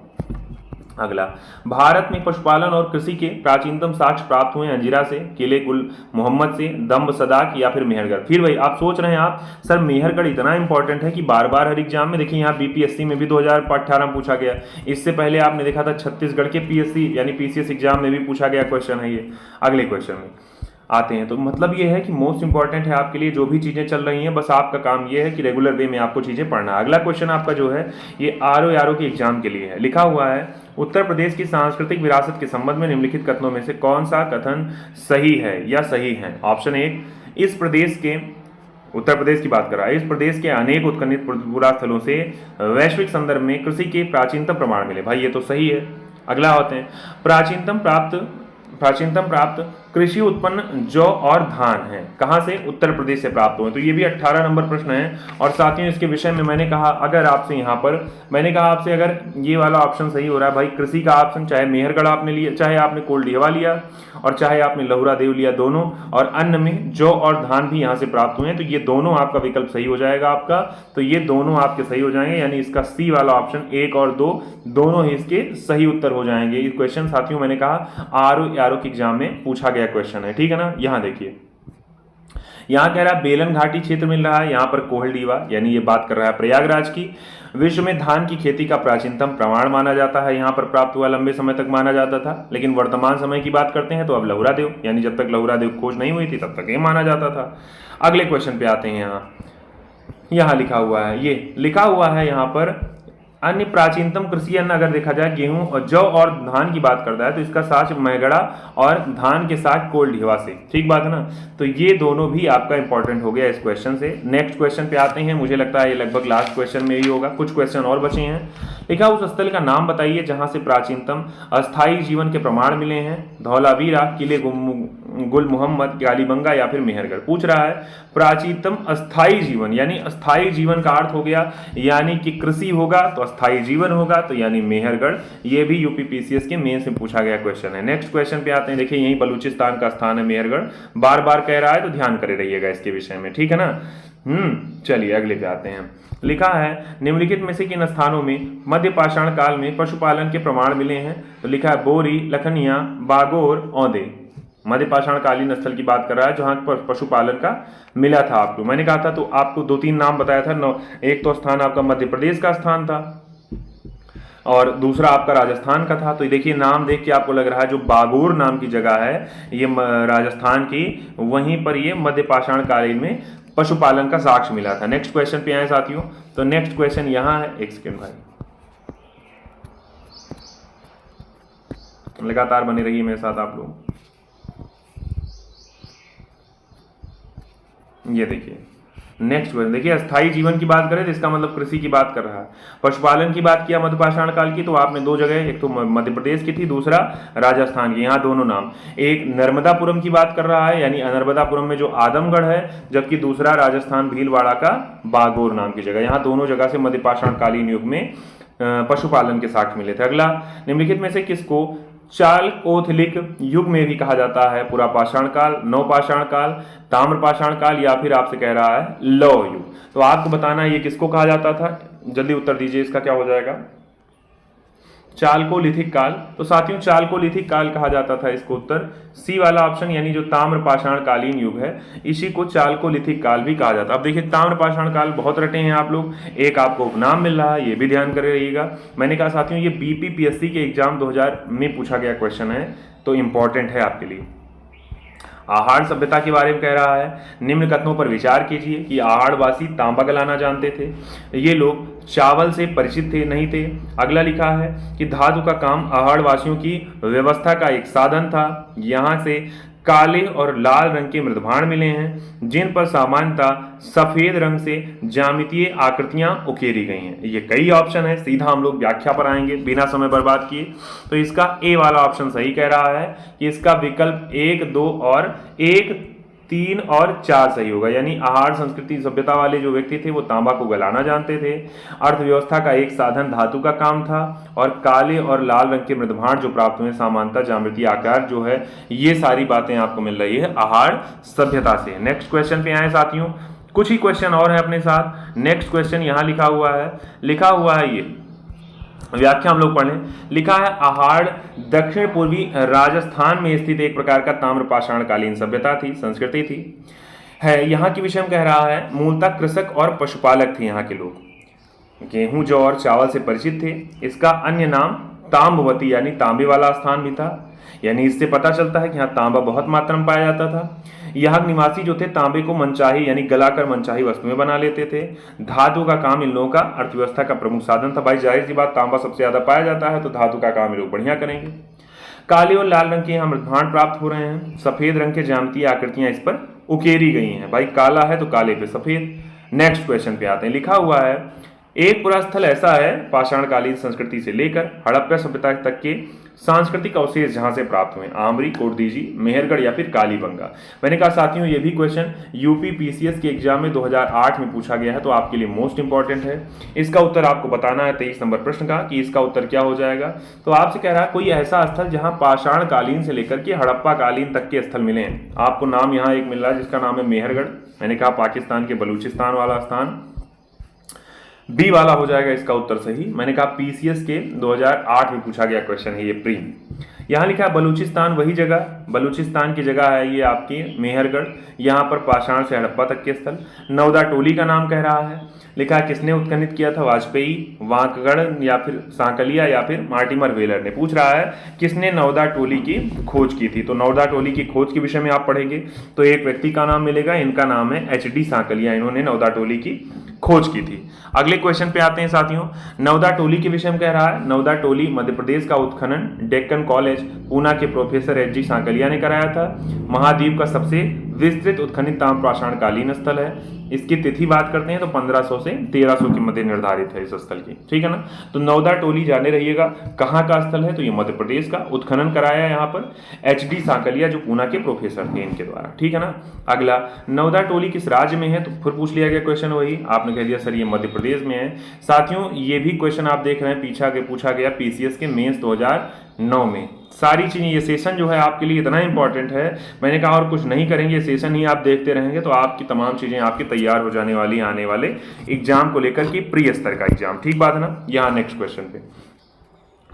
अगला, भारत में पशुपालन और कृषि के प्राचीनतम साक्ष्य प्राप्त हुए अंजिरा से, किले गुल मोहम्मद से, दम्ब सदाक या फिर मेहरगढ़। फिर वही आप सोच रहे हैं आप सर मेहरगढ़ इतना इंपॉर्टेंट है कि बार बार हर एग्जाम में, देखिए यहाँ बीपीएससी में भी 2018 में पूछा गया, इससे पहले आपने देखा था छत्तीसगढ़ के पीएससी यानी पीसीएस एग्जाम में भी पूछा गया क्वेश्चन है ये। अगले क्वेश्चन में आते हैं। तो मतलब ये है कि मोस्ट इंपॉर्टेंट है आपके लिए जो भी चीजें चल रही हैं, बस आपका काम ये है कि रेगुलर वे में आपको चीजें पढ़ना है। अगला क्वेश्चन आपका जो है ये आरओ के एग्जाम के लिए है। लिखा हुआ है उत्तर प्रदेश की सांस्कृतिक विरासत के संबंध में निम्नलिखित कथनों में से कौन सा कथन सही है या सही है? ऑप्शन 1, इस प्रदेश के, उत्तर प्रदेश की बात कर रहा है, इस प्रदेश के अनेक उत्खनित पुरास्थलों से वैश्विक संदर्भ में कृषि के प्राचीनतम प्रमाण मिले। भाई ये तो सही है। अगला होते हैं प्राचीनतम प्राप्त कृषि उत्पन्न जौ और धान है कहां से? उत्तर प्रदेश से प्राप्त हुए। तो ये भी 18 नंबर प्रश्न है। और साथियों इसके विषय में मैंने कहा अगर आपसे यहाँ पर मैंने कहा आपसे अगर ये वाला ऑप्शन सही हो रहा है भाई, कृषि का ऑप्शन चाहे मेहरगढ़ आपने लिया, चाहे आपने कोलडिहवा लिया और चाहे आपने लहुरा देव लिया, दोनों, और अन्न में जौ और धान भी यहाँ से प्राप्त हुए हैं, तो ये दोनों आपका विकल्प सही हो जाएगा आपका। तो ये दोनों आपके सही हो जाएंगे, यानी इसका सी वाला ऑप्शन 1 और 2 दोनों ही इसके सही उत्तर हो जाएंगे। ये क्वेश्चन साथियों मैंने कहा आरओ के एग्जाम में पूछा गया क्वेश्चन है। ठीक है ना। यहाँ देखिए यहाँ कह रहा है बेलन घाटी क्षेत्र मिल रहा है, यहाँ पर कोहलडीवा, यानी ये बात कर रहा है प्रयागराज की। विश्व में धान की खेती का प्राचीनतम प्रमाण माना जाता है, यहाँ पर प्राप्त हुआ, लंबे समय तक माना जाता था। लेकिन वर्तमान समय की बात करते हैं तो अब लहुरा देव, यानी जब तक लहुरा देव खोज नहीं हुई थी तब तक ये माना जाता था। अगले क्वेश्चन पे आते हैं। यहाँ लिखा हुआ है, ये लिखा हुआ है यहाँ पर अन्य प्राचीनतम कृषि अन्न अगर देखा जाए गेहूं और जौ और धान की बात करता है तो इसका साक्ष्य मेहगढ़ा और धान के साथ कोलडिहवा से। ठीक बात है ना। तो ये दोनों भी आपका इंपॉर्टेंट हो गया इस क्वेश्चन से। नेक्स्ट क्वेश्चन पे आते हैं। मुझे लगता है ये लगभग लास्ट क्वेश्चन में ही होगा, कुछ क्वेश्चन और बचे हैं। लिखा उस स्थल का नाम बताइए जहां से प्राचीनतम अस्थायी जीवन के प्रमाण मिले हैं। धौलावीरा, किले गुल मोहम्मद, कालीबंगा या फिर मेहरगढ़। पूछ रहा है प्राचीनतम अस्थायी जीवन, यानी अस्थायी जीवन का अर्थ हो गया यानी कि कृषि होगा तो अस्थायी जीवन होगा, तो यानी मेहरगढ़। ये भी यूपी पीसीएस के मेंस में पूछा गया क्वेश्चन है। नेक्स्ट क्वेश्चन पे आते हैं। देखिए यही बलूचिस्तान का स्थान है मेहरगढ़, बार बार कह रहा है तो ध्यान करे रहिएगा इसके विषय में। ठीक है ना। चलिए अगले पे आते हैं। लिखा है निम्नलिखित में से किन स्थानों में मध्य पाषाण काल में पशुपालन के प्रमाण मिले हैं। तो लिखा है बोरी, लखनिया, बागोर, औंधे। मध्य पाषाणकालीन स्थल की बात कर रहा है जहां पर पशुपालन का मिला था आपको। मैंने कहा था, तो आपको 2-3 नाम बताया था। एक तो स्थान आपका मध्य प्रदेश का स्थान था और दूसरा आपका राजस्थान का था। तो देखिए नाम देख के आपको लग रहा है जो बागोर नाम की जगह है ये राजस्थान की, वहीं पर ये मध्य पाषाण कालीन में पशुपालन का साक्ष्य मिला था। नेक्स्ट क्वेश्चन पे आए साथियों। तो नेक्स्ट क्वेश्चन यहां है, एक सेकेंड भाई, लगातार बने रहिए मेरे साथ आप लोग। ये देखिए नेक्स्ट क्वेश्चन, देखिए अस्थायी जीवन की बात करें तो इसका मतलब कृषि की बात कर रहा है। पशुपालन की बात किया मध्य पाषाण काल की, तो आपने 2 जगह, एक तो मध्य प्रदेश की थी, दूसरा राजस्थान की। यहाँ दोनों नाम, एक नर्मदापुरम की बात कर रहा है यानी नर्मदापुरम में जो आदमगढ़ है, जबकि दूसरा राजस्थान भीलवाड़ा का बागोर नाम की जगह। यहाँ दोनों जगह से मध्य पाषाण कालीन युग में पशुपालन के साक्ष्य मिले थे। अगला, निम्नलिखित में से किसको चालकोथलिक युग में भी कहा जाता है? पुरा पाषाण काल, नवपाषाण काल, ताम्र पाषाण काल, या फिर आपसे कह रहा है लौह युग। तो आपको बताना है ये किसको कहा जाता था। जल्दी उत्तर दीजिए, इसका क्या हो जाएगा? चालकोलिथिक काल। तो साथियों चालकोलिथिक काल कहा जाता था, इसको उत्तर सी वाला ऑप्शन, यानी जो ताम्र पाषाण कालीन युग है इसी को चालकोलिथिक काल भी कहा जाता है। अब देखिए ताम्र पाषाण काल बहुत रटे हैं आप लोग, एक आपको उपनाम मिल रहा है, ये भी ध्यान कर रहिएगा। मैंने कहा साथियों ये बीपीपीएससी के एग्जाम 2000 में पूछा गया क्वेश्चन है, तो इंपॉर्टेंट है आपके लिए। आहाड़ सभ्यता के बारे में कह रहा है, निम्न कथनों पर विचार कीजिए कि आहाड़वासी तांबा गलाना जानते थे, ये लोग चावल से परिचित थे नहीं थे। अगला लिखा है कि धातु का काम आहाड़वासियों की व्यवस्था का एक साधन था। यहाँ से काले और लाल रंग के मृदभाण मिले हैं जिन पर सामान्यतः सफेद रंग से ज्यामितीय आकृतियां उकेरी गई हैं। ये कई ऑप्शन है, सीधा हम लोग व्याख्या पर आएंगे बिना समय बर्बाद किए। तो इसका ए वाला ऑप्शन सही कह रहा है कि इसका विकल्प 1, 2 और 1, 3 और 4 सही होगा। यानी आहार संस्कृति सभ्यता वाले जो व्यक्ति थे वो तांबा को गलाना जानते थे, अर्थव्यवस्था का एक साधन धातु का काम था, और काले और लाल रंग के मृदभाण जो प्राप्त हुए सामान्यतः ज्यामितीय आकार जो है, ये सारी बातें आपको मिल रही है आहार सभ्यता से। नेक्स्ट क्वेश्चन पे आए साथियों, कुछ ही क्वेश्चन और है अपने साथ। नेक्स्ट क्वेश्चन यहां लिखा हुआ है ये व्याख्या हम लोग पढ़ें। लिखा है आहाड़ दक्षिण पूर्वी राजस्थान में स्थित एक प्रकार का ताम्र पाषाण कालीन सभ्यता थी, संस्कृति थी है। यहाँ की विषय में कह रहा है मूलतः कृषक और पशुपालक थे यहाँ के लोग, गेहूं जौ और चावल से परिचित थे। इसका अन्य नाम ताम्रवती यानी तांबे वाला स्थान भी था। यानी इससे पता चलता है कि यहाँ तांबा बहुत मात्रा में पाया जाता था। यहाँ निवासी जो थे तांबे को मनचाही यानी गलाकर मनचाही वस्तुएं बना लेते थे। धातु का काम इन लोगों का अर्थव्यवस्था का प्रमुख साधन था। भाई जाहिर सी बात, तांबा सबसे ज्यादा पाया जाता है तो धातु का काम ये लोग बढ़िया करेंगे। काले और लाल रंग के यहाँ मृदभाण प्राप्त हो रहे हैं, सफेद रंग के ज्यामितीय आकृतियां इस पर उकेरी गई हैं। भाई काला है तो काले पे सफेद। नेक्स्ट क्वेश्चन पे आते हैं। लिखा हुआ है एक पूरा स्थल ऐसा है पाषाणकालीन संस्कृति से लेकर हड़प्पा सभ्यता तक के सांस्कृतिक अवशेष जहां से प्राप्त हुए, आमरी, कोटदीजी, मेहरगढ़ या फिर कालीबंगा। मैंने कहा साथियों ये भी क्वेश्चन यूपी पीसीएस के एग्जाम में 2008 में पूछा गया है, तो आपके लिए मोस्ट इंपॉर्टेंट है। इसका उत्तर आपको बताना है 23 नंबर प्रश्न का कि इसका उत्तर क्या हो जाएगा। तो आपसे कह रहा है कोई ऐसा स्थल जहां पाषाण कालीन से लेकर के हड़प्पा कालीन तक के स्थल मिले हैं। आपको नाम यहाँ एक मिल रहा है जिसका नाम है मेहरगढ़। मैंने कहा पाकिस्तान के बलूचिस्तान वाला स्थान, बी वाला हो जाएगा इसका उत्तर सही। मैंने कहा पीसीएस के 2008 में पूछा गया क्वेश्चन है ये प्रीम। यहाँ लिखा है बलूचिस्तान, वही जगह बलूचिस्तान की जगह है ये आपकी मेहरगढ़। यहाँ पर पाषाण से हड़प्पा तक के स्थल। नवदा टोली का नाम कह रहा है। लिखा है किसने उत्खनित किया था? वाजपेयी, वांकगढ़ या फिर सांकलिया या फिर मार्टिमर वेलर ने। पूछ रहा है किसने नवदा टोली की खोज की थी। तो नवदा टोली की खोज के विषय में आप पढ़ेंगे तो एक व्यक्ति का नाम मिलेगा, इनका नाम है HD सांकलिया। इन्होंने नवदा टोली की खोज की थी। अगले क्वेश्चन पे आते हैं साथियों। नवदा टोली के विषय में कह रहा है नवदा टोली मध्य प्रदेश का उत्खनन डेक्कन कॉलेज पूना के प्रोफेसर HG सांकलिया ने कराया था। महाद्वीप का सबसे विस्तृत उत्खनित ताम्र पाषाण कालीन स्थल है। इसकी तिथि बात करते हैं तो 1500 से 1300 के मध्य निर्धारित है इस स्थल की, ठीक है ना। तो नवदा टोली जाने रहिएगा कहाँ का स्थल है, तो ये मध्य प्रदेश का। उत्खनन कराया है यहाँ पर HD सांकलिया जो पूना के प्रोफेसर थे इनके द्वारा, ठीक है ना। अगला, नवदा टोली किस राज्य में है, तो फिर पूछ लिया गया क्वेश्चन वही। आपने कह दिया सर ये मध्य प्रदेश में है। साथियों ये भी क्वेश्चन आप देख रहे हैं पीछा के पूछा गया पीसीएस के मेंस 2009 में। सारी चीजें, ये सेशन जो है आपके लिए इतना इंपॉर्टेंट है, मैंने कहा और कुछ नहीं करेंगे, ये सेशन ही आप देखते रहेंगे तो आपकी तमाम चीजें आपकी तैयार हो जाने वाली आने वाले एग्जाम को लेकर के प्री स्तर का एग्जाम, ठीक बात है ना। यहाँ नेक्स्ट क्वेश्चन पे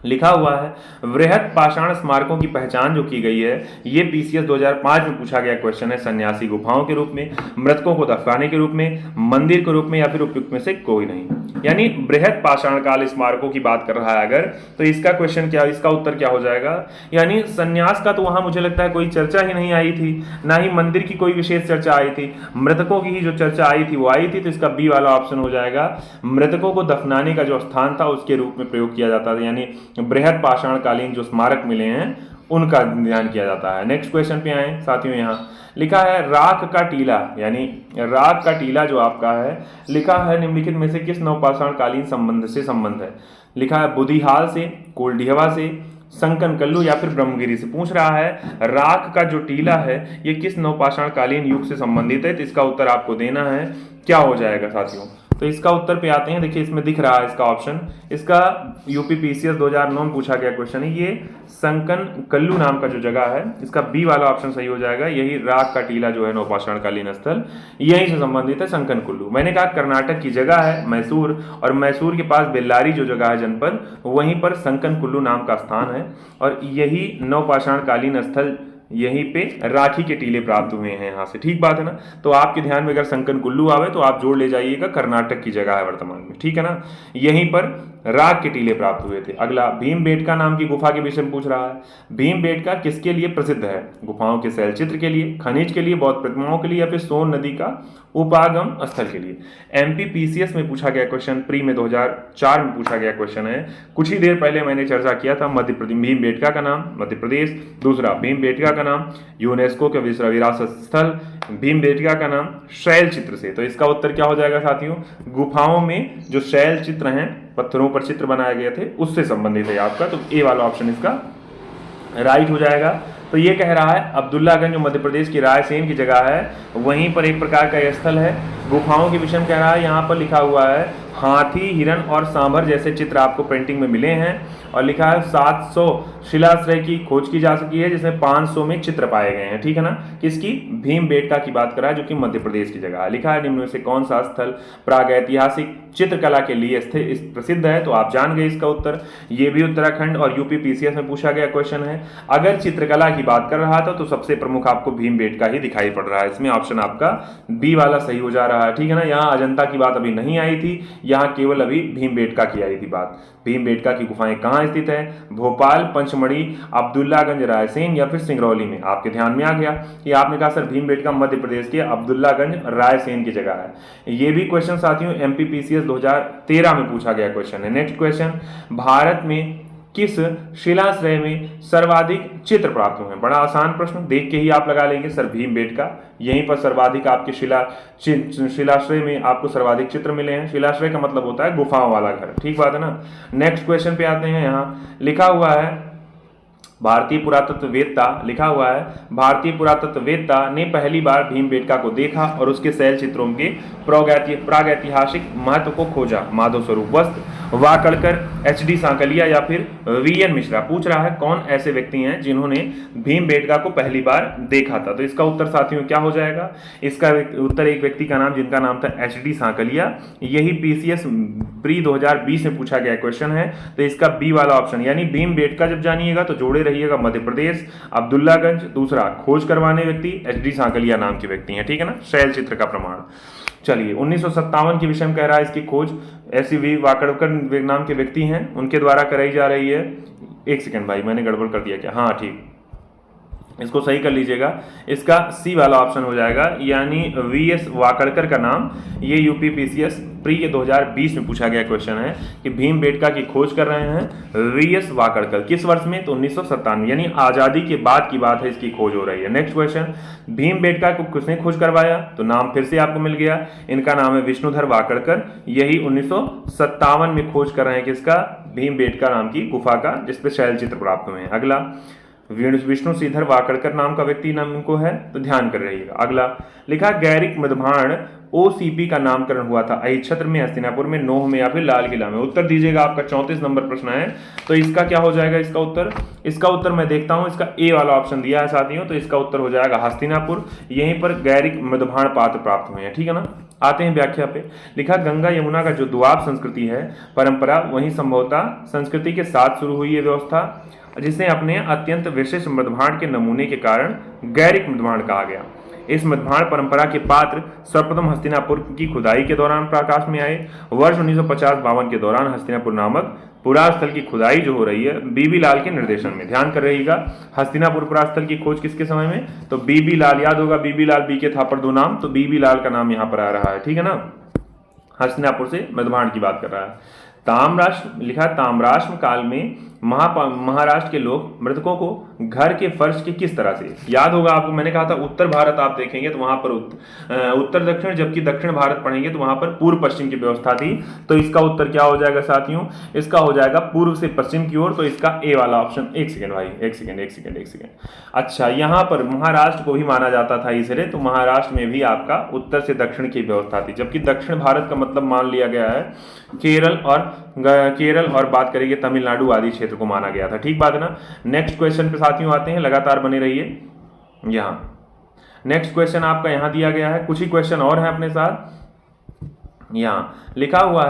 लिखा हुआ है वृहत पाषाण स्मारकों की पहचान जो की गई है, ये पीसीएस 2005 में पूछा गया क्वेश्चन है। सन्यासी गुफाओं के रूप में, मृतकों को दफनाने के रूप में, मंदिर के रूप में, या फिर उपयुक्त में से कोई नहीं। यानी बृहत पाषाण काल स्मारकों की बात कर रहा है अगर, तो इसका क्वेश्चन क्या, इसका उत्तर क्या हो जाएगा। यानी संन्यास का तो वहां मुझे लगता है कोई चर्चा ही नहीं आई थी, ना ही मंदिर की कोई विशेष चर्चा आई थी, मृतकों की ही जो चर्चा आई थी वो आई थी, तो इसका बी वाला ऑप्शन हो जाएगा। मृतकों को दफनाने का जो स्थान था उसके रूप में प्रयोग किया जाता था, यानी बृहद पाषाण कालीन जो स्मारक मिले हैं उनका ध्यान किया जाता है। नेक्स्ट क्वेश्चन पे आए साथियों, यहाँ लिखा है राख का टीला, यानी राख का टीला जो आपका है, लिखा है निम्नलिखित में से किस नवपाषाण कालीन संबंध से संबंध है। लिखा है बुधिहाल से, कोल्डिहवा से, संकन कल्लू या फिर ब्रह्मगिरी से। पूछ रहा है राख का जो टीला है ये किस नवपाषाण कालीन युग से संबंधित है, तो इसका उत्तर आपको देना है। क्या हो जाएगा साथियों, तो इसका उत्तर पे आते हैं। देखिए इसमें दिख रहा है इसका ऑप्शन, इसका यूपी पीसीएस 2009 में पूछा गया क्वेश्चन है। ये संकन कल्लू नाम का जो जगह है, इसका बी वाला ऑप्शन सही हो जाएगा। यही राख का टीला जो है नवपाषाण कालीन स्थल, यहीं से संबंधित है संकन कुल्लू। मैंने कहा कर्नाटक की जगह है मैसूर, और मैसूर के पास बेल्लारी जो जगह है जनपद, वहीं पर संकन कुल्लू नाम का स्थान है, और यही नवपाषाण कालीन स्थल, यहीं पे राखी के टीले प्राप्त हुए हैं यहाँ से। ठीक बात है ना। तो आपके ध्यान में अगर संकन कुल्लू आवे तो आप जोड़ ले जाइएगा, कर्नाटक की जगह है वर्तमान में, ठीक है ना। यहीं पर राख के टीले प्राप्त हुए थे। अगला भीमबेटका नाम की गुफा के विषय में पूछ रहा है। भीमबेटका किसके लिए प्रसिद्ध है? गुफाओं के शैलचित्र के लिए, खनिज के लिए, बौद्ध प्रतिमाओं के लिए, या फिर सोन नदी का उपागम स्थल के लिए। एमपी पीसीएस में पूछा गया क्वेश्चन, प्री में 2004 में पूछा गया क्वेश्चन है। कुछ ही देर पहले मैंने चर्चा किया था मध्य प्रदेश, भीमबेटका का नाम मध्य प्रदेश, दूसरा भीमबेटका का नाम यूनेस्को के विश्व विरासत स्थल, भीमबेटका का नाम शैल चित्र से। तो इसका उत्तर क्या हो जाएगा साथियों, गुफाओं में जो शैल चित्र हैं, पत्थरों पर चित्र बनाए गए थे, उससे संबंधित है आपका। तो ए वाला ऑप्शन इसका राइट हो जाएगा। तो ये कह रहा है अब्दुल्लागंज जो मध्य प्रदेश की रायसेन की जगह है, वहीं पर एक प्रकार का यह स्थल है। गुफाओं के विषय में कह रहा है, यहाँ पर लिखा हुआ है हाथी, हिरण और सांभर जैसे चित्र आपको पेंटिंग में मिले हैं, और लिखा है 700 शिलाश्रय की खोज की जा सकी है, जिसमें 500 में चित्र पाए गए हैं। ठीक है ना। किसकी? भीमबेटका की बात कर रहा है, जो कि मध्य प्रदेश की जगह है। लिखा है निम्न में से कौन सा स्थल प्रागैतिहासिक चित्रकला के लिए प्रसिद्ध है? तो आप जान गए इसका उत्तर, ये भी उत्तराखंड और यूपी पीसीएस में पूछा गया क्वेश्चन है। अगर चित्रकला की बात कर रहा था तो सबसे प्रमुख आपको भीमबेटका ही दिखाई पड़ रहा है। इसमें ऑप्शन आपका बी वाला सही हो जा रहा है। ठीक है ना। यहाँ अजंता की बात अभी नहीं आई थी, यहाँ केवल अभी भीमबेटका की आई थी बात। भीमबेटका की गुफाएं कहाँ स्थित है? भोपाल, पंचमढ़ी, अब्दुल्लागंज रायसेन या फिर सिंगरौली में। आपके ध्यान में आ गया कि आपने कहा सर भीमबेटका मध्य प्रदेश के अब्दुल्लागंज रायसेन की जगह है। ये भी क्वेश्चन साथियों एमपी पीसीएस 2013 में पूछा गया क्वेश्चन है। नेक्स्ट क्वेश्चन, भारत में किस शिलाश्रय में सर्वाधिक चित्र प्राप्त हुए हैं? बड़ा आसान प्रश्न, देख के ही आप लगा लेंगे सर भीमबेटका, यहीं पर सर्वाधिक आपके शिलाश्रय में आपको सर्वाधिक चित्र मिले हैं। शिलाश्रय का मतलब होता है गुफाओं वाला घर। ठीक बात है ना। नेक्स्ट क्वेश्चन पे आते हैं। यहाँ लिखा हुआ है भारतीय पुरातत्ववेत्ता, लिखा हुआ है भारतीय पुरातत्ववेत्ता ने पहली बार भीमबेटका को देखा और उसके शैल चित्रों के प्रागैतिहासिक महत्व को खोजा। माधव स्वरूप वस्त्र, वाकड़कर, एचडी सांकलिया या फिर वीएन मिश्रा। पूछ रहा है कौन ऐसे व्यक्ति हैं जिन्होंने भीमबेटका को पहली बार देखा था? तो इसका उत्तर साथियों क्या हो जाएगा? इसका उत्तर एक व्यक्ति का नाम, जिनका नाम था एचडी सांकलिया। यही पीसीएस प्री 2020 में पूछा गया क्वेश्चन है। तो इसका बी वाला ऑप्शन, यानी भीमबेटका जब जानिएगा तो जोड़े रहिएगा मध्य प्रदेश, अब्दुल्लागंज, दूसरा खोज करवाने व्यक्ति एचडी सांकलिया नाम के व्यक्ति हैं। ठीक है ना। शैल चित्र का प्रमाण। चलिए 1957 के विषय में कह रहा है इसकी खोज ऐसी वी वाकड़कर नाम के व्यक्ति हैं, उनके द्वारा कराई जा रही है। एक सेकंड भाई, मैंने गड़बड़ कर दिया क्या? हाँ ठीक, इसको सही कर लीजिएगा। इसका सी वाला ऑप्शन हो जाएगा, यानी वीएस वाकड़कर का नाम। ये यूपी पीसीएस प्री के 2020 में पूछा गया क्वेश्चन है कि भीमबेटका की खोज कर रहे हैं वीएस वाकड़कर। किस वर्ष में? तो 1997, यानी आजादी के बाद की बात है, इसकी खोज हो रही है। नेक्स्ट क्वेश्चन, भीमबेटका को किसने खोज करवाया? तो नाम फिर से आपको मिल गया, इनका नाम है विष्णुधर वाकड़कर। यही 1957 में खोज कर रहे हैं किसका? भीमबेटका नाम की गुफा का, जिसपे शैल चित्र प्राप्त हुए हैं। अगला विष्णु श्रीधर वाकड़कर नाम का व्यक्ति नाम इनको है, तो ध्यान कर रहिएगा। अगला लिखा गैरिक मृदभाण ओसीपी का नामकरण हुआ था अहिच्छत्र में, हस्तिनापुर में, नोह में या फिर लाल किला में। उत्तर दीजिएगा, आपका 34 नंबर प्रश्न है। तो इसका क्या हो जाएगा इसका उत्तर? इसका उत्तर मैं देखता हूं, इसका ए वाला ऑप्शन दिया है साथियों, तो इसका उत्तर हो जाएगा हस्तिनापुर। यहीं पर गैरिक मृदभाण पात्र प्राप्त हुए हैं। ठीक है ना। आते हैं व्याख्या पे। लिखा गंगा यमुना का जो दुआब संस्कृति है परंपरा, वही संभवतः संस्कृति के साथ शुरू हुई है व्यवस्था, जिसे अपने अत्यंत विशिष्ट मृदभांड के नमूने के कारण गैरिक मृदभांड कहा गया। इस मृदभांड परंपरा के पात्र सर्वप्रथम हस्तिनापुर की खुदाई के दौरान प्रकाश में आए। वर्ष 1950-52 के दौरान हस्तिनापुर नामक पुरास्थल की खुदाई जो हो रही है बीबी लाल के निर्देशन में, ध्यान कर रहिएगा, हस्तिनापुर पुरास्थल की खोज किसके समय में, तो बीबी लाल, याद होगा बीबी लाल, बी के थापर दो नाम, तो बीबी लाल का नाम यहां पर आ रहा है, ठीक है ना। हस्तिनापुर से मृदभांड की बात कर रहा है। ताम्रराष्ट्र, लिखा ताम्रराष्ट्र काल में महाराष्ट्र के लोग मृतकों को घर के फर्श के किस तरह से, याद होगा आपको, मैंने कहा था उत्तर भारत आप देखेंगे तो वहां पर उत्तर दक्षिण, जबकि दक्षिण भारत पढ़ेंगे तो वहां पर पूर्व पश्चिम की व्यवस्था थी। तो इसका उत्तर क्या हो जाएगा साथियों, इसका हो जाएगा पूर्व से पश्चिम की ओर, तो इसका ए वाला ऑप्शन। एक सेकेंड भाई, एक सेकेंड। अच्छा, यहां पर महाराष्ट्र को भी माना जाता था इसलिए, तो महाराष्ट्र में भी आपका उत्तर से दक्षिण की व्यवस्था थी, जबकि दक्षिण भारत का मतलब मान लिया गया है केरल और बात करेंगे तमिलनाडु आदि क्षेत्र को माना गया था, ठीक बात है ना। नेक्स्ट क्वेश्चन पे साथियों आते हैं, लगातार बने रहिए। यहाँ नेक्स्ट क्वेश्चन आपका यहाँ दिया गया है, कुछ ही क्वेश्चन और हैं अपने साथ। यहाँ लिखा हुआ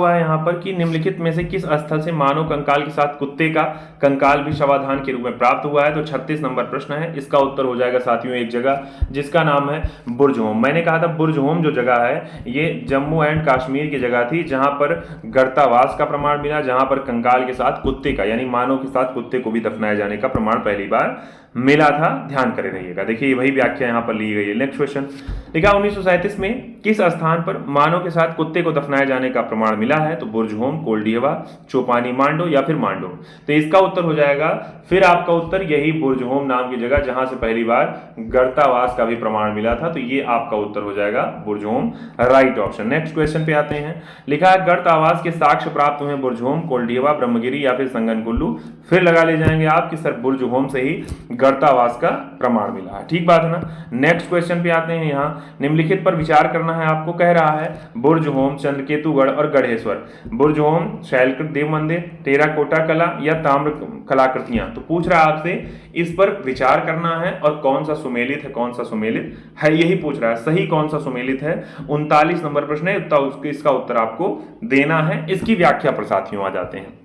है यहाँ पर कि निम्नलिखित में से किस स्थल से मानव कंकाल के साथ कुत्ते का कंकाल भी शवाधान के रूप में प्राप्त हुआ है, तो 36 नंबर प्रश्न है। इसका उत्तर हो जाएगा साथियों एक जगह जिसका नाम है बुर्ज होम। मैंने कहा था बुर्ज होम जो जगह है ये जम्मू एंड कश्मीर की जगह थी, जहां पर गर्तावास का प्रमाण मिला, जहां पर कंकाल के साथ कुत्ते का यानी मानव के साथ कुत्ते को भी दफनाए जाने का प्रमाण पहली बार मिला था, ध्यान करे रहिएगा। देखिए वही व्याख्या यहां पर ली गई है। नेक्स्ट क्वेश्चन लिखा 1937 में किस स्थान पर मानव के साथ कुत्ते को दफनाए जाने का प्रमाण मिला है, तो बुर्ज होम, कोल्डिहवा, चोपानी मांडो या फिर मांडो। तो इसका उत्तर हो जाएगा फिर आपका उत्तर यही बुर्ज होम नाम की जगह जहां से पहली बार गर्तावास का भी प्रमाण मिला था, तो ये आपका उत्तर हो जाएगा बुर्ज home, right option. Next question पे आते हैं। लिखा है गर्तावास के साक्ष्य प्राप्त हुए बुर्ज होम, कोल्डिहवा, ब्रह्मगिरी या फिर संगनकुल्लू। फिर लगा ले जाएंगे आप कि सर बुर्ज होम से ही गर्तावास का प्रमाण मिला है, ठीक बात है ना। नेक्स्ट क्वेश्चन पे आते हैं। यहाँ निम्नलिखित पर विचार करना है आपको, कह रहा है बुर्ज होम, चंद्रकेतुगढ़ और गढ़ेश्वर। बुर्ज होम शैलकृत देव मंदिर, टेराकोटा कला या ताम्र कलाकृतियां। तो पूछ रहा है आपसे इस पर विचार करना है और कौन सा सुमेलित है, कौन सा सुमेलित है, यही पूछ रहा है। सही कौन सा सुमेलित है, 39 नंबर प्रश्न है, इसका उत्तर आपको देना है। इसकी व्याख्या पर साथियों आ जाते हैं।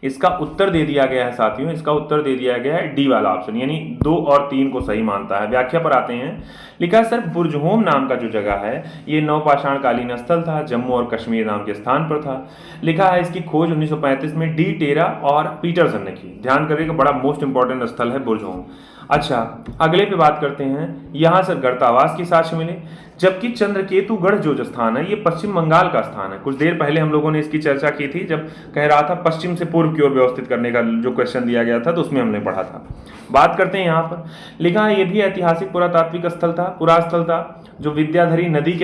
इसका उत्तर दे दिया गया है साथियों, इसका उत्तर दे दिया गया है डी वाला ऑप्शन, यानी 2 और 3 को सही मानता है। व्याख्या पर आते हैं। लिखा है सर बुर्ज होम नाम का जो जगह है ये नवपाषाण कालीन स्थल था, जम्मू और कश्मीर नाम के स्थान पर था। लिखा है इसकी खोज 1935 में डी टेरा और पीटरसन ने की। ध्यान करिएगा, बड़ा मोस्ट इंपॉर्टेंट स्थल है बुर्ज होम। अच्छा, अगले पे बात करते हैं। यहां से गर्तावास की साक्ष्य मिले, जबकि चंद्रकेतुगढ़ जो स्थान है ये पश्चिम बंगाल का स्थान है। कुछ देर पहले हम लोगों ने इसकी चर्चा की थी जब कह रहा था पश्चिम से पूर्व की ओर व्यवस्थित करने का जो क्वेश्चन दिया गया था, तो उसमें हमने पढ़ा था। बात करते हैं यहाँ पर। लिखा है ये भी ऐतिहासिक पुरातात्विक स्थल था, पुरास्थल था जो विद्याधरी नदी के